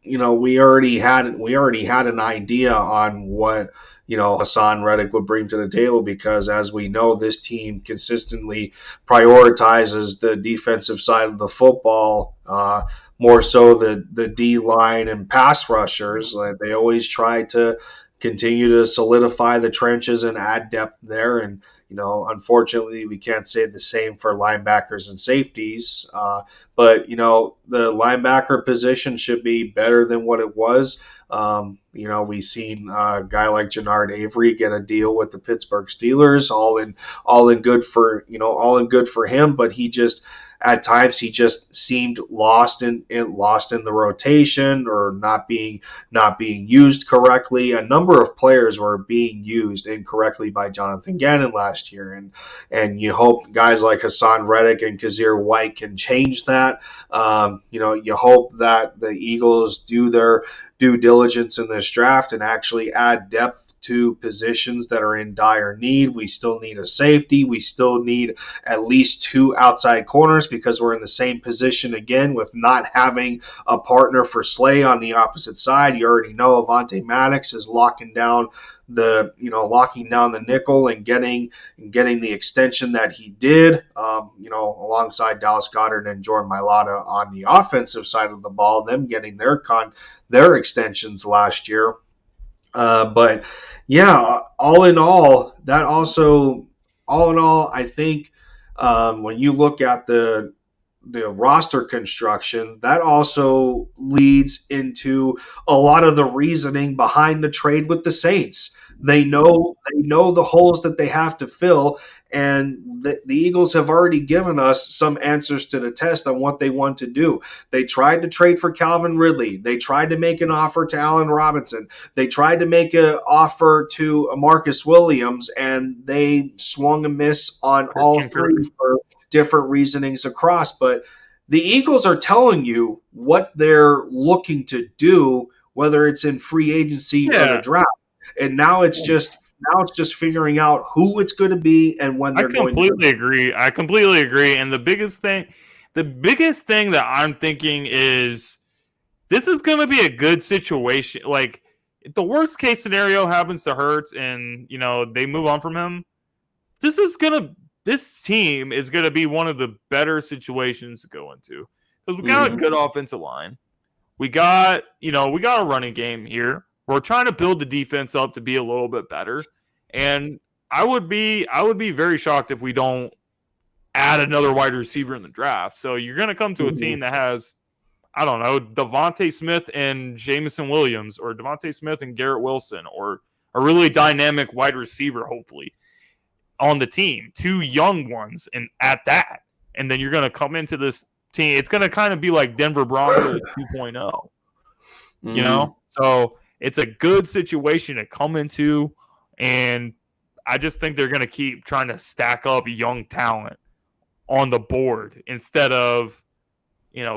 already had an idea on what Hassan Reddick would bring to the table, because as we know, this team consistently prioritizes the defensive side of the football, more so the D line and pass rushers. They always try to continue to solidify the trenches and add depth there. And unfortunately, we can't say the same for linebackers and safeties. But the linebacker position should be better than what it was. We've seen a guy like Jannard Avery get a deal with the Pittsburgh Steelers, all in good for him. But at times he just seemed lost in the rotation, or not being used correctly. A number of players were being used incorrectly by Jonathan Gannon last year, and you hope guys like Hassan Reddick and Kazir White can change that. You hope that the Eagles do their due diligence in this draft and actually add depth to positions that are in dire need. We still need a safety. We still need at least 2 outside corners, because we're in the same position again with not having a partner for Slay on the opposite side. You already know Avonte Maddox is locking down the nickel and getting the extension that he did, alongside Dallas Goedert and Jordan Mailata on the offensive side of the ball, them getting their extensions last year. But yeah, all in all, I think when you look at the roster construction, that also leads into a lot of the reasoning behind the trade with the Saints. They know the holes that they have to fill, and the Eagles have already given us some answers to the test on what they want to do. They tried to trade for Calvin Ridley. They tried to make an offer to Allen Robinson. They tried to make an offer to Marcus Williams, and they swung a miss on all three for different reasonings across. But the Eagles are telling you what they're looking to do, whether it's in free agency or the draft. And now it's just figuring out who it's going to be and when they're going to.
I completely agree. And the biggest thing that I'm thinking is this is going to be a good situation. Like, if the worst case scenario happens to Hurts and, they move on from him, this team is gonna be one of the better situations to go into because we got a good offensive line. We got a running game here. We're trying to build the defense up to be a little bit better, and I would be very shocked if we don't add another wide receiver in the draft. So you're gonna come to a team that has, I don't know, Devontae Smith and Jameson Williams, or Devontae Smith and Garrett Wilson, or a really dynamic wide receiver, hopefully, on the team. 2 young ones, and at that. And then you're going to come into this team. It's going to kind of be like Denver Broncos 2.0. You know? So it's a good situation to come into, and I just think they're going to keep trying to stack up young talent on the board instead of,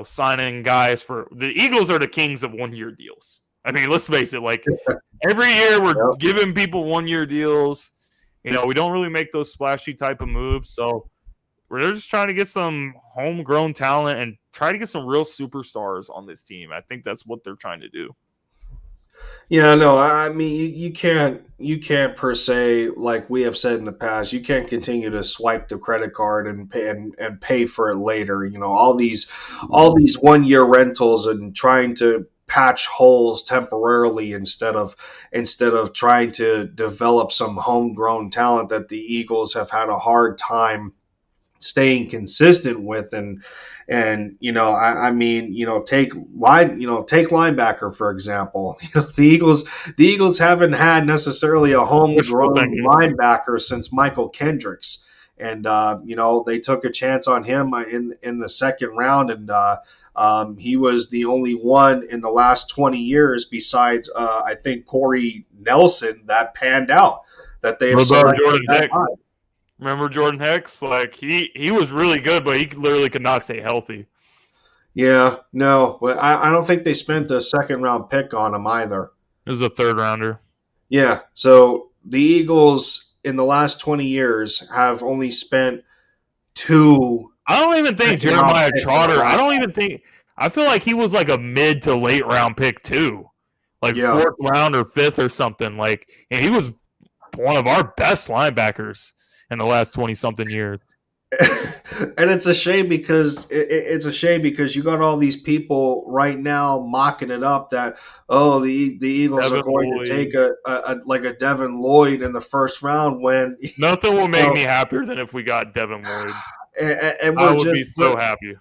signing guys for – the Eagles are the kings of one-year deals. I mean, let's face it, like every year we're giving people 1-year deals. We don't really make those splashy type of moves. So we're just trying to get some homegrown talent and try to get some real superstars on this team. I think that's what they're trying to do.
Yeah, no, I mean, you can't per se, like we have said in the past, you can't continue to swipe the credit card and pay for it later. All these 1-year rentals and trying to patch holes temporarily instead of trying to develop some homegrown talent that the Eagles have had a hard time staying consistent with. And I mean, take linebacker for example. The Eagles haven't had necessarily a homegrown linebacker since Michael Kendricks, and they took a chance on him in the second round, and he was the only one in the last 20 years besides I think Corey Nelson that panned out that they have
Jordan Hicks. Remember Jordan Hicks? Like he was really good, but he literally could not stay healthy.
Yeah, no, but I don't think they spent a second-round pick on him either.
It was a third-rounder.
Yeah, so the Eagles in the last 20 years have only spent 2.
I don't even think Jeremiah Trotter. I feel like he was like a mid to late round pick too, like 4th round or 5th or something. Like, and he was one of our best linebackers in the last 20-something years.
And it's a shame because you got all these people right now mocking it up that the Eagles are going to take a Devin Lloyd in the first round when
nothing will make me happier than if we got Devin Lloyd.
And
I would be so happy.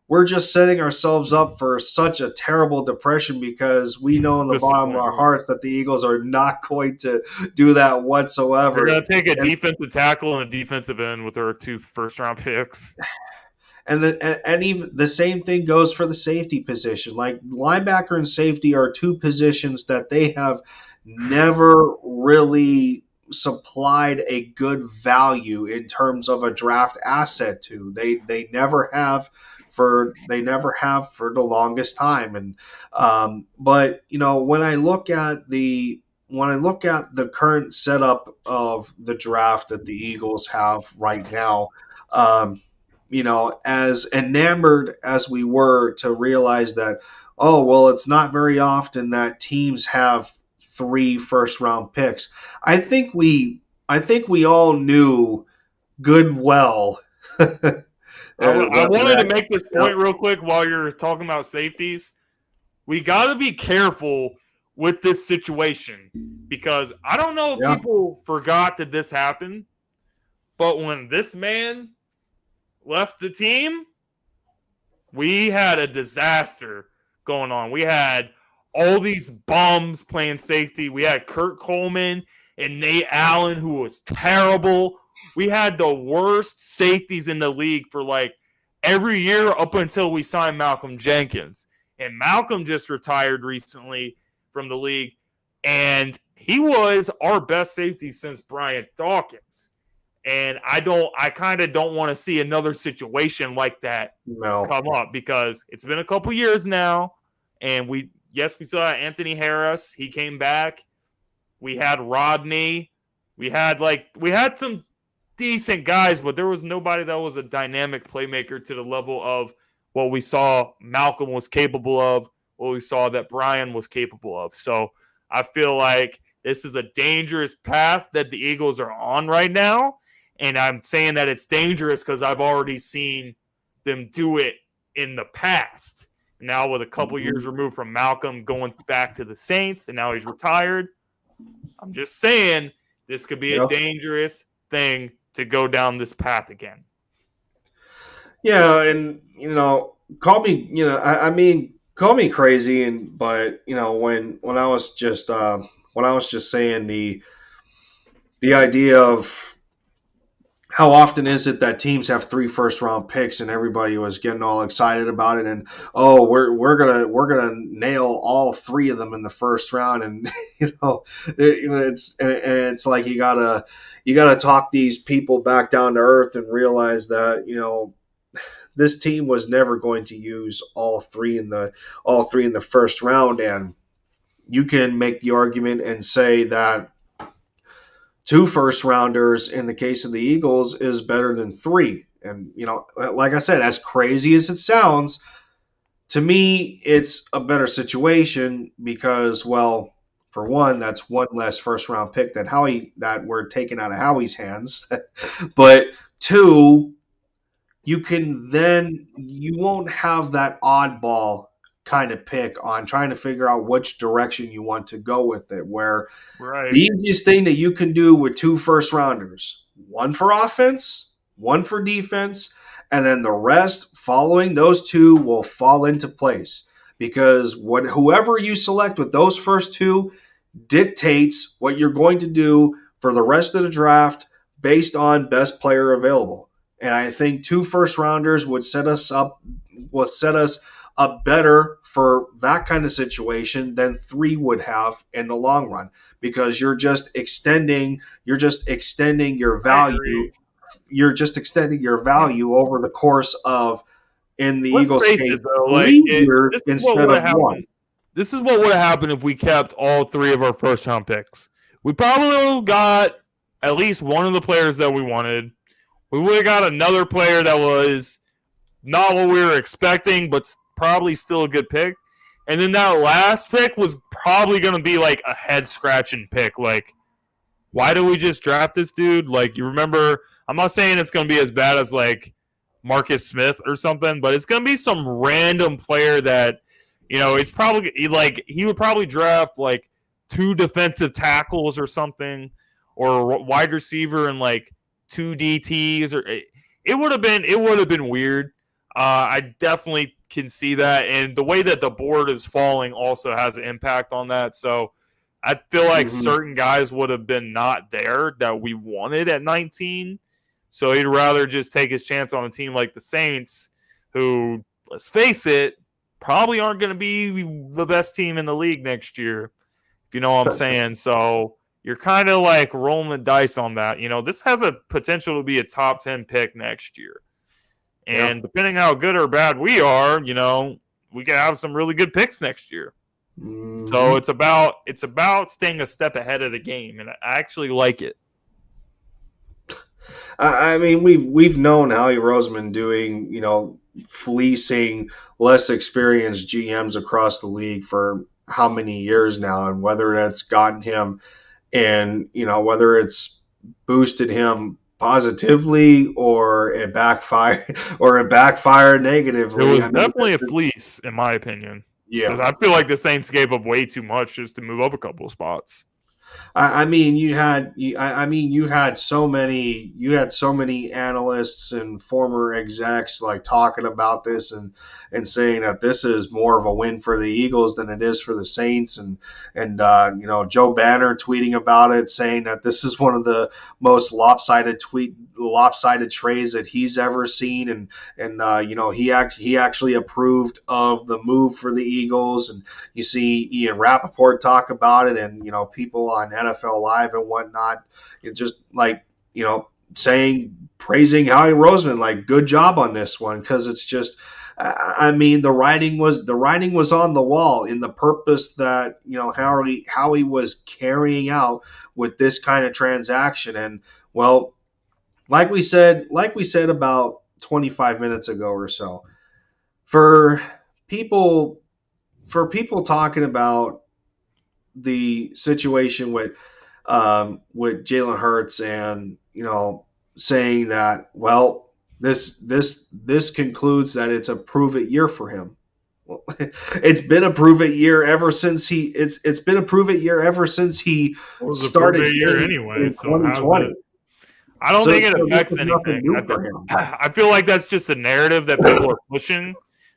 We're just setting ourselves up for such a terrible depression because we know in the bottom of our hearts that the Eagles are not going to do that whatsoever.
We're going to take a defensive tackle and a defensive end with our 2 first-round picks.
And even the same thing goes for the safety position. Like linebacker and safety are 2 positions that they have never really supplied a good value in terms of a draft asset to. They never have for the longest time. And but when I look at the current setup of the draft that the Eagles have right now, as enamored as we were to realize that, it's not very often that teams have 3 first-round picks. I think we all knew good well.
I wanted to make this point real quick while you're talking about safeties. We got to be careful with this situation because I don't know if people forgot that this happened, but when this man left the team, we had a disaster going on. We had all these bums playing safety. We had Kurt Coleman and Nate Allen, who was terrible. We had the worst safeties in the league for like every year up until we signed Malcolm Jenkins. And Malcolm just retired recently from the league. And he was our best safety since Brian Dawkins. And I kind of don't want to see another situation like that come up because it's been a couple years now. And we saw Anthony Harris. He came back. We had Rodney. We had some decent guys, but there was nobody that was a dynamic playmaker to the level of what we saw Malcolm was capable of, what we saw that Brian was capable of. So I feel like this is a dangerous path that the Eagles are on right now. And I'm saying that it's dangerous because I've already seen them do it in the past. Now with a couple years removed from Malcolm going back to the Saints, and now he's retired. I'm just saying this could be a dangerous thing to go down this path again.
Yeah, and call me, I mean, call me crazy, but when I was just saying the idea of how often is it that teams have 3 first round picks and everybody was getting all excited about it, and we're gonna nail all 3 of them in the first round, and it's like you gotta talk these people back down to earth and realize that this team was never going to use all three in the first round, and you can make the argument and say that 2 first rounders in the case of the Eagles is better than 3. And like I said, as crazy as it sounds, to me it's a better situation because, well, for one, that's one less first round pick that we're taking out of Howie's hands. But 2, you won't have that oddball kind of pick on trying to figure out which direction you want to go with it, where
right.
The easiest thing that you can do with 2 first rounders, one for offense, one for defense, and then the rest following those 2 will fall into place, because whoever you select with those first 2 dictates what you're going to do for the rest of the draft based on best player available. And I think 2 first rounders would set us up better for that kind of situation than 3 would have in the long run, because you're just extending your value. You're just extending your value over the course of, in the Eagles case, 3 years instead of 1.
This is what would have happened if we kept all 3 of our first round picks. We probably got at least one of the players that we wanted. We would have got another player that was not what we were expecting, but probably still a good pick. And then that last pick was probably going to be like a head-scratching pick. Like, why do we just draft this dude? Like, you remember, I'm not saying it's going to be as bad as, like, Marcus Smith or something, but it's going to be some random player that, it's probably, like, he would probably draft, like, 2 defensive tackles or something, or a wide receiver and, like, 2 DTs. Or it would have been weird. I definitely can see that, and the way that the board is falling also has an impact on that. So I feel like certain guys would have been not there that we wanted at 19. So he'd rather just take his chance on a team like the Saints, who, let's face it, probably aren't going to be the best team in the league next year, if you know what I'm saying. So you're kind of like rolling the dice on that. This has a potential to be a top 10 pick next year. And depending how good or bad we are, we can have some really good picks next year. Mm-hmm. So it's about staying a step ahead of the game, and I actually like it.
I mean, we've known Howie Roseman doing, fleecing less experienced GMs across the league for how many years now, and whether that's gotten him, and whether it's boosted him positively or it backfired negatively.
It was definitely a fleece, in my opinion.
Yeah,
I feel like the Saints gave up way too much just to move up a couple of spots.
I mean, you had so many analysts and former execs like talking about this and saying that this is more of a win for the Eagles than it is for the Saints, and Joe Banner tweeting about it, saying that this is one of the most lopsided trades that he's ever seen, and he actually approved of the move for the Eagles, and you see Ian Rappaport talk about it, and people on NFL Live and whatnot, it's just like praising Howie Roseman, like, good job on this one, because it's just, I mean, the writing was on the wall in the purpose that Howie was carrying out with this kind of transaction. And, well, like we said about 25 minutes ago or so, for people talking about the situation with Jalen Hurts and saying that, well, this concludes that it's a prove it year for him. Well, it's been a prove it year ever since it's been a prove it year ever since he
It was a
started
prove it year
in
anyway. So how's
2020.
it? I don't think it
So this
affects
is nothing
anything.
new for him.
I feel like that's just a narrative that people are pushing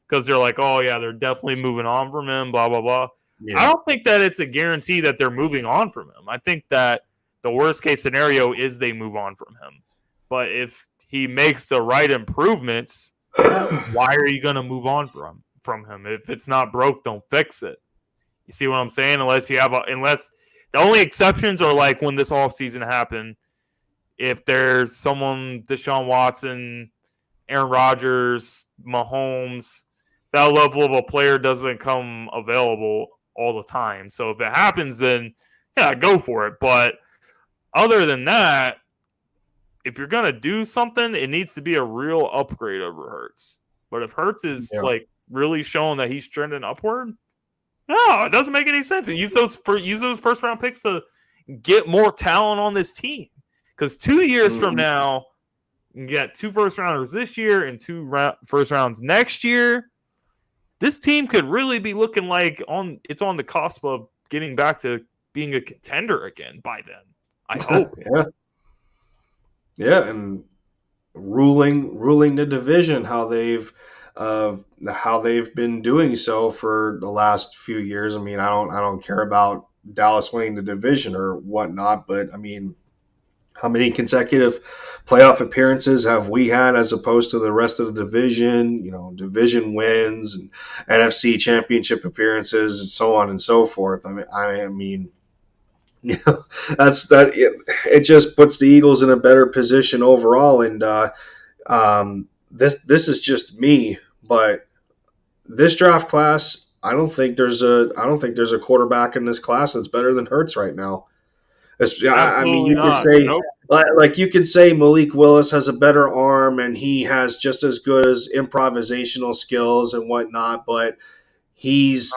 because they're like, oh, yeah, they're definitely moving on from him, blah, blah, blah.
Yeah.
I don't think that it's a guarantee that they're moving on from him. I think that the worst case scenario is they move on from him. But if he makes the right improvements, why are you going to move on from him? If it's not broke, don't fix it. You see what I'm saying? Unless the only exceptions are like when this offseason happened. If there's someone, Deshaun Watson, Aaron Rodgers, Mahomes, that level of a player doesn't come available all the time. So if it happens, then yeah, go for it. But other than that, if you're going to do something, it needs to be a real upgrade over Hurts. But if Hurts is like really showing that he's trending upward, no, it doesn't make any sense. And use those first round picks to get more talent on this team. Because 2 years from now, you get 2 first rounders this year and 2 first rounds next year. This team could really be looking like it's on the cusp of getting back to being a contender again by then. I hope.
Yeah, and ruling the division how they've been doing so for the last few years. I mean, I don't care about Dallas winning the division or whatnot, but I mean, how many consecutive playoff appearances have we had as opposed to the rest of the division? You know, division wins and NFC championship appearances and so on and so forth. I mean, you know, it just puts the Eagles in a better position overall. And this is just me, but this draft class, I don't think there's a quarterback in this class that's better than Hurts right now. I mean, you could say like you could say Malik Willis has a better arm and he has just as good as improvisational skills and whatnot, but he's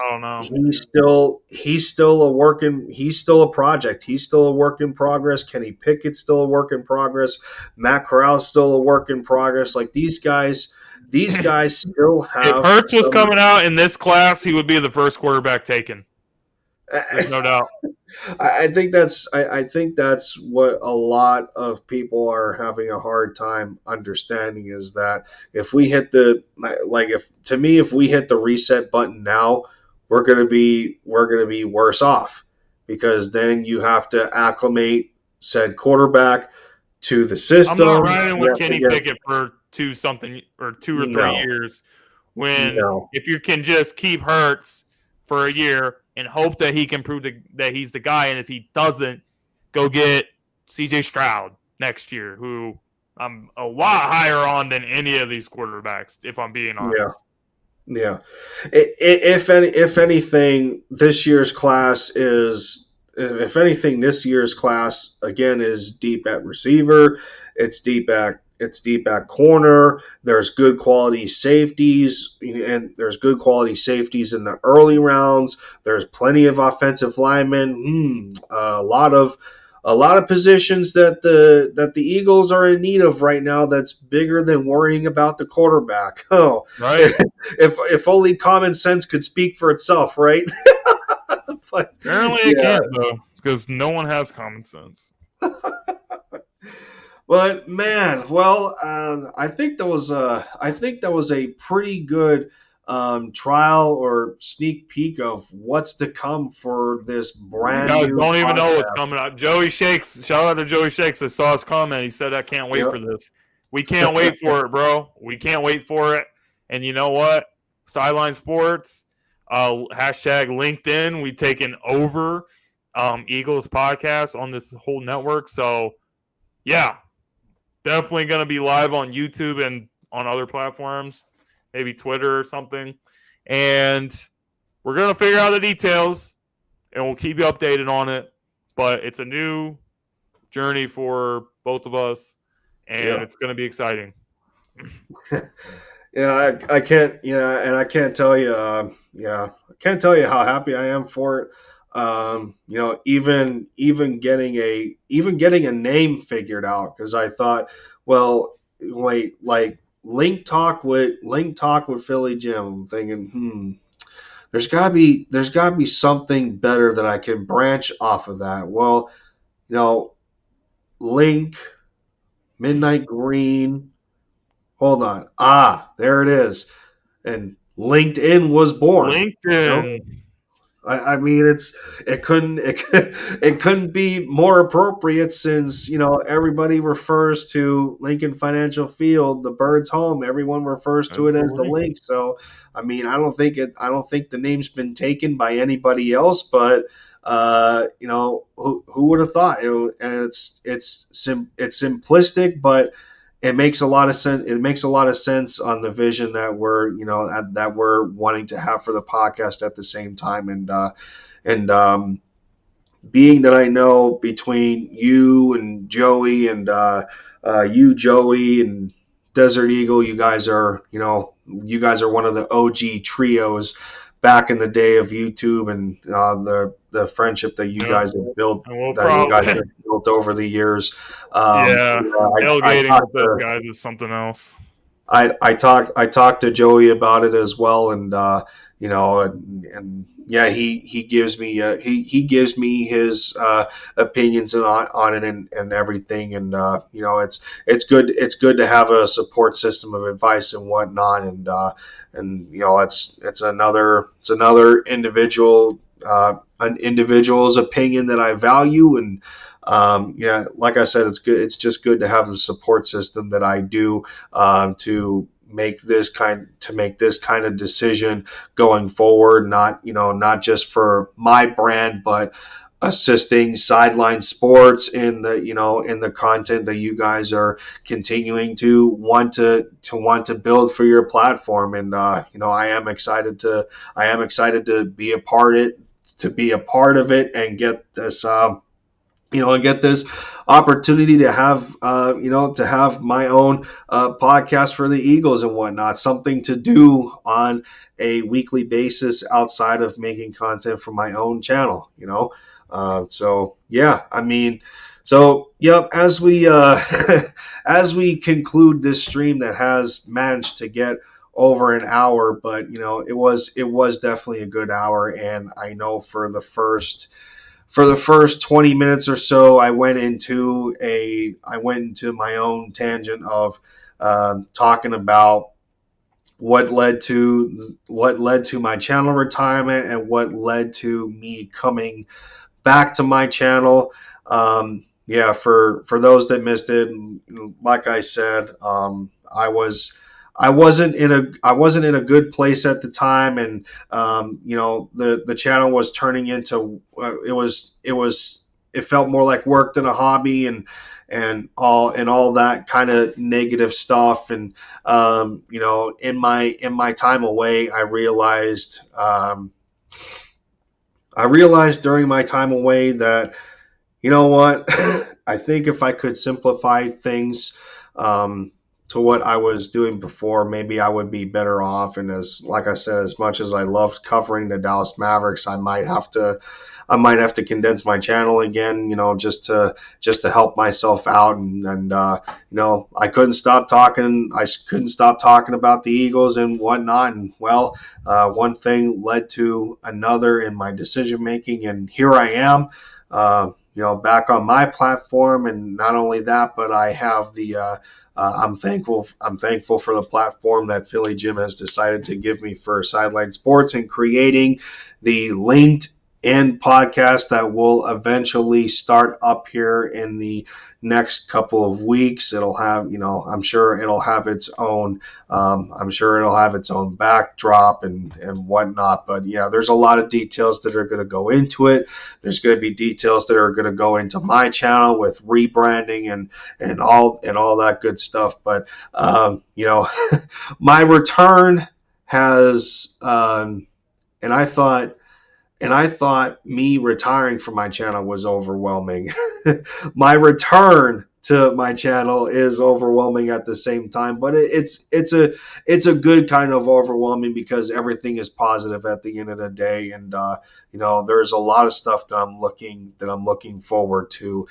still a project. He's still a work in progress. Kenny Pickett's still a work in progress. Matt Corral's still a work in progress. Like these guys still have.
If Hurts was coming out in this class, he would be the first quarterback taken. There's no doubt.
I think that's what a lot of people are having a hard time understanding is that if we hit if we hit the reset button now, we're gonna be worse off because then you have to acclimate said quarterback to the system.
I'm not riding with Kenny Pickett for 2 or 3 years when if you can just keep Hurts for a year and hope that he can prove that he's the guy. And if he doesn't, go get C.J. Stroud next year, who I'm a lot higher on than any of these quarterbacks, if I'm being honest.
Yeah. If anything, this year's class again is deep at receiver. It's deep at corner. There's good quality safeties, and there's good quality safeties in the early rounds. There's plenty of offensive linemen. A lot of positions that the Eagles are in need of right now. That's bigger than worrying about the quarterback. Oh,
right.
If only common sense could speak for itself, right?
But, apparently it can't though, because no one has common sense.
But man, well, I think that was a pretty good trial or sneak peek of what's to come for this brand new.
Don't even know what's coming up. Joey Shakes, shout out to Joey Shakes. I saw his comment. He said, "I can't wait for this. We can't wait for it, bro. We can't wait for it." And you know what? Sideline Sports, hashtag LinkedIn. We taken over Eagles podcast on this whole network. So yeah. Definitely going to be live on YouTube and on other platforms, maybe Twitter or something. And we're going to figure out the details, and we'll keep you updated on it. But it's a new journey for both of us, and it's going to be exciting.
I can't tell you. I can't tell you how happy I am for it. Even getting a name figured out, because I thought well, wait, like Link Talk with Philly Jim. I'm thinking, there's gotta be something better that I can branch off of that. Well, you know, Link, Midnight Green. Hold on. Ah, there it is. And LinkedIn was born. You know,
LinkedIn.
I mean, it couldn't be more appropriate since everybody refers to Lincoln Financial Field, the Bird's home. Everyone refers
That's
to it
the
as the
link.
Link. So, I mean, I don't think the name's been taken by anybody else. But who would have thought? And it's simplistic, but it makes a lot of sense. It makes a lot of sense on the vision that we're wanting to have for the podcast at the same time. And being that I know between you and Joey and you, Joey, and Desert Eagle, you guys are one of the OG trios back in the day of YouTube, and the friendship that you
Yep.
guys have built
And we'll
that you guys
probably,
have built over the years.
yeah,
I
tailgating with
talked
those
to
guys is something else.
I talked to Joey about it as well, and and yeah, he gives me he gives me his opinions on it and everything, and it's good to have a support system of advice and whatnot, and it's another individual an individual's opinion that I value, and yeah, like I said, it's good. It's just good to have the support system that I do to make this kind of decision going forward. Not just for my brand, but assisting Sideline Sports in the content that you guys are continuing to want to build for your platform. And I am excited to be a part of it and get this. And get this opportunity to have to have my own podcast for the Eagles and whatnot, something to do on a weekly basis outside of making content for my own channel. So yeah, I mean, so yep. As we as we conclude this stream that has managed to get over an hour, but it was definitely a good hour, and I know for the first 20 minutes or so, I went into my own tangent of talking about what led to my channel retirement and what led to me coming back to my channel. Yeah, for those that missed it, like I said, I wasn't in a good place at the time, and the channel was turning into it felt more like work than a hobby, and all that kind of negative stuff. And in my time away, I realized during my time away that, you know what, I think if I could simplify things to what I was doing before, maybe I would be better off. And like I said, as much as I loved covering the Dallas Mavericks, I might have to condense my channel again, just to help myself out. And I couldn't stop talking. I couldn't stop talking about the Eagles and whatnot. And well, one thing led to another in my decision making, and here I am. Back on my platform, and not only that, but I have I'm thankful. I'm thankful for the platform that Philly Jim has decided to give me for Sideline Sports and creating the LinkedIn podcast that will eventually start up here in the next couple of weeks. It'll have, I'm sure it'll have its own. I'm sure it'll have its own backdrop and whatnot. But yeah, there's a lot of details that are going to go into it. There's going to be details that are going to go into my channel with rebranding and all that good stuff. But my return has, and I thought me retiring from my channel was overwhelming. My return to my channel is overwhelming at the same time, but it's a good kind of overwhelming because everything is positive at the end of the day, and there's a lot of stuff that I'm looking forward to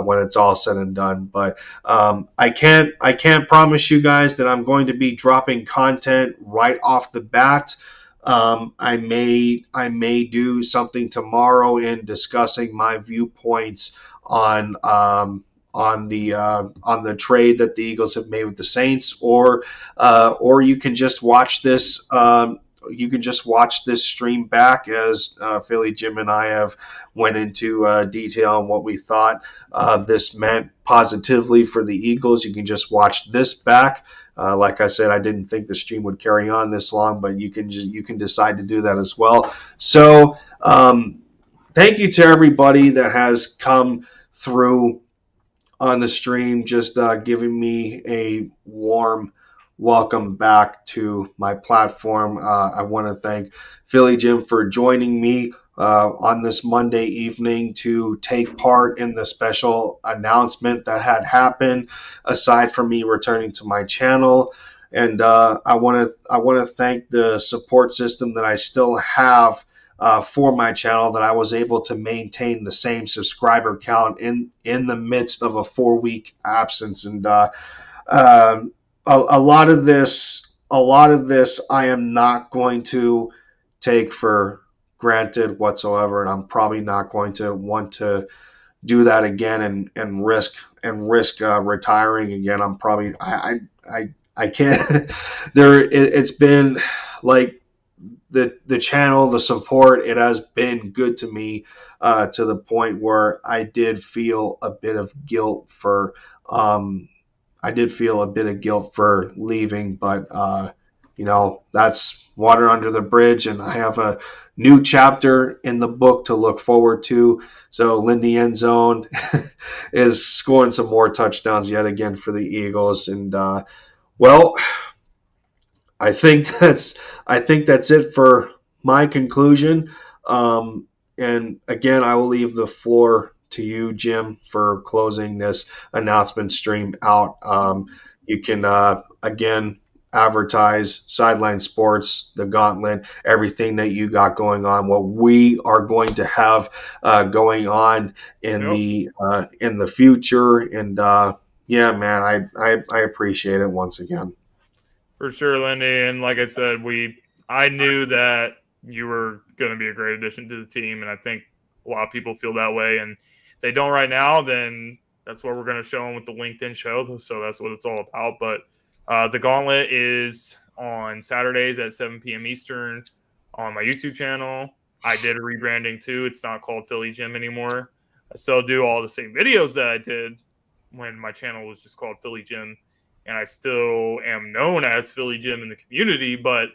when it's all said and done. But I can't promise you guys that I'm going to be dropping content right off the bat. I may do something tomorrow in discussing my viewpoints on the trade that the Eagles have made with the Saints, or you can just watch this. You can just watch this stream back as Philly Jim and I have went into detail on what we thought this meant positively for the Eagles. You can just watch this back. Like I said, I didn't think the stream would carry on this long, but you can decide to do that as well. So thank you to everybody that has come through on the stream, just giving me a warm welcome back to my platform. I want to thank Philly Jim for joining me on this Monday evening to take part in the special announcement that had happened, aside from me returning to my channel. And I want to thank the support system that I still have for my channel, that I was able to maintain the same subscriber count in the midst of a 4-week absence. And a lot of this I am not going to take for granted whatsoever, and I'm probably not going to want to do that again and risk retiring again. I'm probably I can't. It's been like the channel, the support, it has been good to me to the point where I did feel a bit of guilt for leaving, but that's water under the bridge, and I have a new chapter in the book to look forward to. So Lindy Endzone is scoring some more touchdowns yet again for the Eagles, and well, I think that's it for my conclusion. And again, I will leave the floor to you, Jim, for closing this announcement stream out. You can again advertise Sideline Sports, the Gauntlet, everything that you got going on, what we are going to have going on in the future. And yeah, man, I appreciate it once again.
For sure, Lindy. And like I said, I knew that you were going to be a great addition to the team, and I think a lot of people feel that way. And if they don't right now, then that's what we're going to show them with the LinkedIn show. So that's what it's all about. But the Gauntlet is on Saturdays at 7 p.m. Eastern on my YouTube channel. I did a rebranding too. It's not called Philly Jim anymore. I still do all the same videos that I did when my channel was just called Philly Jim. And I still am known as Philly Jim in the community, but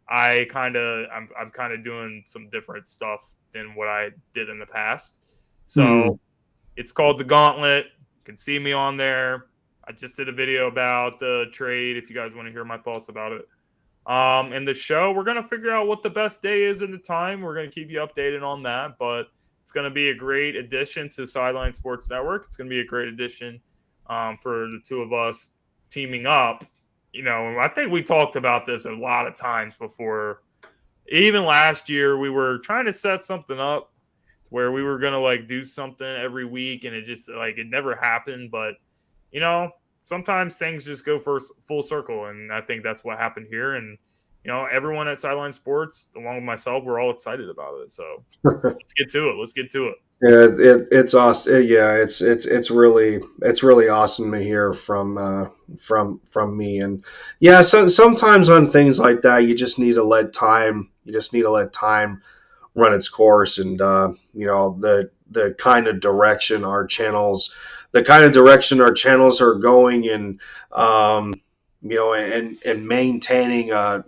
I'm kind of doing some different stuff than what I did in the past. So It's called The Gauntlet. You can see me on there. I just did a video about the trade if you guys want to hear my thoughts about it. And the show, we're going to figure out what the best day is in the time. We're going to keep you updated on that, but it's going to be a great addition to Sideline Sports Network. It's going to be a great addition for the two of us teaming up. I think we talked about this a lot of times before. Even last year, we were trying to set something up where we were going to do something every week, and it just it never happened. But, sometimes things just go full circle, and I think that's what happened here. And, everyone at Sideline Sports, along with myself, we're all excited about it. So let's get to it.
Yeah, it's awesome. Yeah, it's really awesome to hear from me. And yeah, so sometimes on things like that, you just need to let time run its course, and the kind of direction our channels are going, and and maintaining a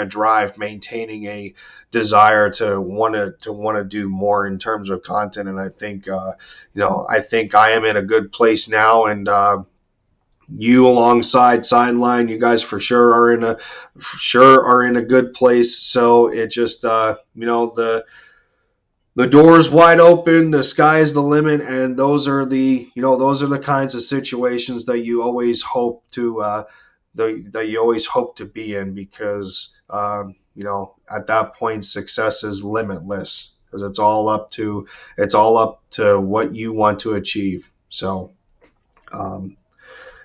drive, maintaining a desire to want to do more in terms of content. And I think I am in a good place now, and you alongside Sideline, you guys for sure are in a good place. So it just the door's wide open, the sky's the limit, and those are the kinds of situations that you always hope to be in, because at that point success is limitless, because it's all up to what you want to achieve. So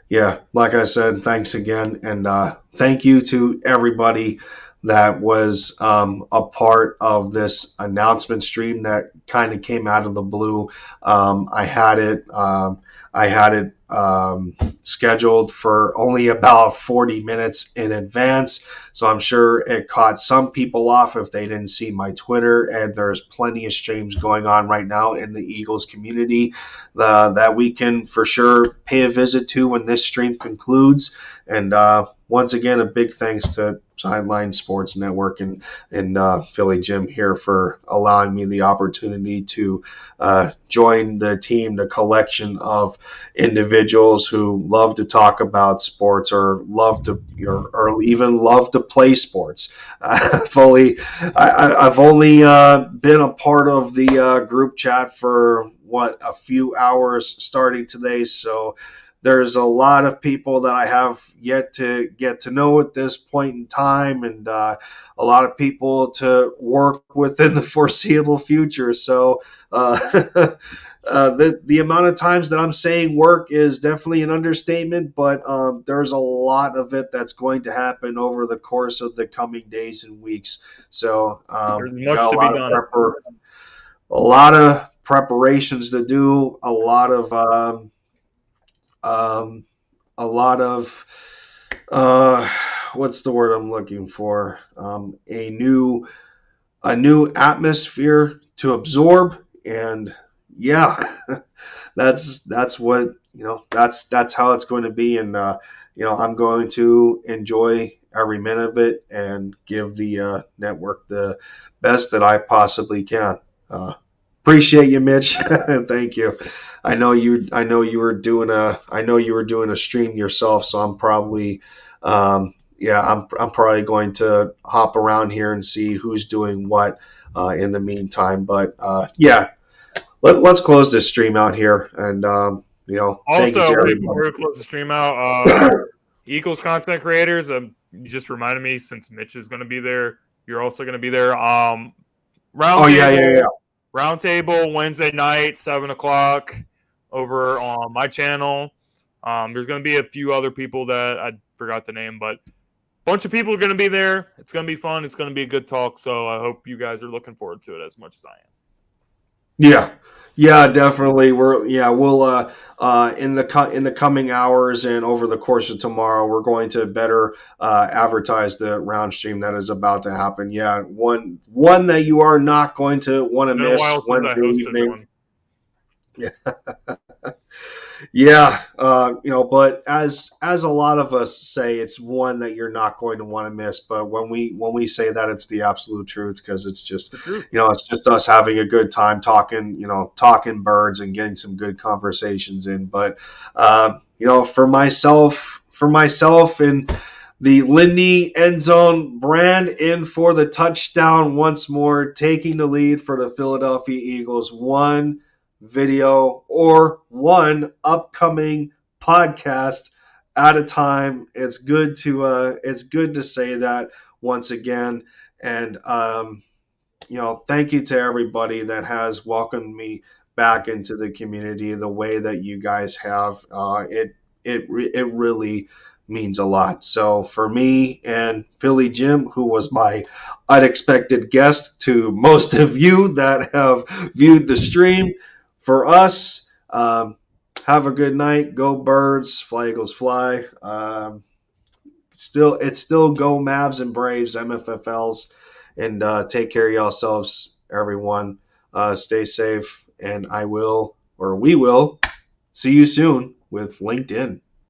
yeah, like I said, thanks again, and thank you to everybody that was a part of this announcement stream that kind of came out of the blue. I had it. Scheduled for only about 40 minutes in advance, so I'm sure it caught some people off if they didn't see my Twitter. And there's plenty of streams going on right now in the Eagles community that we can for sure pay a visit to when this stream concludes. And once again, a big thanks to Sideline Sports Network and Philly Jim here for allowing me the opportunity to join the team, the collection of individuals who love to talk about sports, or even love to play sports. I've only been a part of the group chat for a few hours starting today, so there's a lot of people that I have yet to get to know at this point in time, and a lot of people to work with in the foreseeable future. So the amount of times that I'm saying work is definitely an understatement, but there's a lot of it that's going to happen over the course of the coming days and weeks. So
there's much to be done.
A lot of preparations to do, a lot of what's the word I'm looking for? A new atmosphere to absorb, and yeah, that's what that's how it's going to be, and I'm going to enjoy every minute of it and give the network the best that I possibly can. Appreciate you, Mitch. Thank you. I know you were doing a stream yourself, so I'm probably I'm probably going to hop around here and see who's doing what in the meantime. But let's close this stream out here, and
also before we close the stream out, Eagles content creators, you just reminded me, since Mitch is going to be there, you're also going to be there. Roundtable Wednesday night, 7:00 over on my channel. There's going to be a few other people that I forgot the name, but a bunch of people are going to be there. It's going to be fun. It's going to be a good talk. So I hope you guys are looking forward to it as much as I am.
Yeah, definitely. We'll in the coming hours and over the course of tomorrow, we're going to better advertise the round stream that is about to happen. Yeah, one that you are not going to want to miss Wednesday evening. Yeah, but as a lot of us say, it's one that you're not going to want to miss. But when we say that, it's the absolute truth, because it's just it's just us having a good time talking birds and getting some good conversations in. But for myself and the Lindy End Zone brand, in for the touchdown once more, taking the lead for the Philadelphia Eagles, one video or one upcoming podcast at a time. It's good to say that once again, and thank you to everybody that has welcomed me back into the community the way that you guys have. It really means a lot. So for me and Philly Jim, who was my unexpected guest to most of you that have viewed the stream, for us, have a good night. Go Birds, fly Eagles fly. It's still go Mavs and Braves, MFFLs, and take care of yourselves, everyone. Stay safe, and we will see you soon with LinkedIn.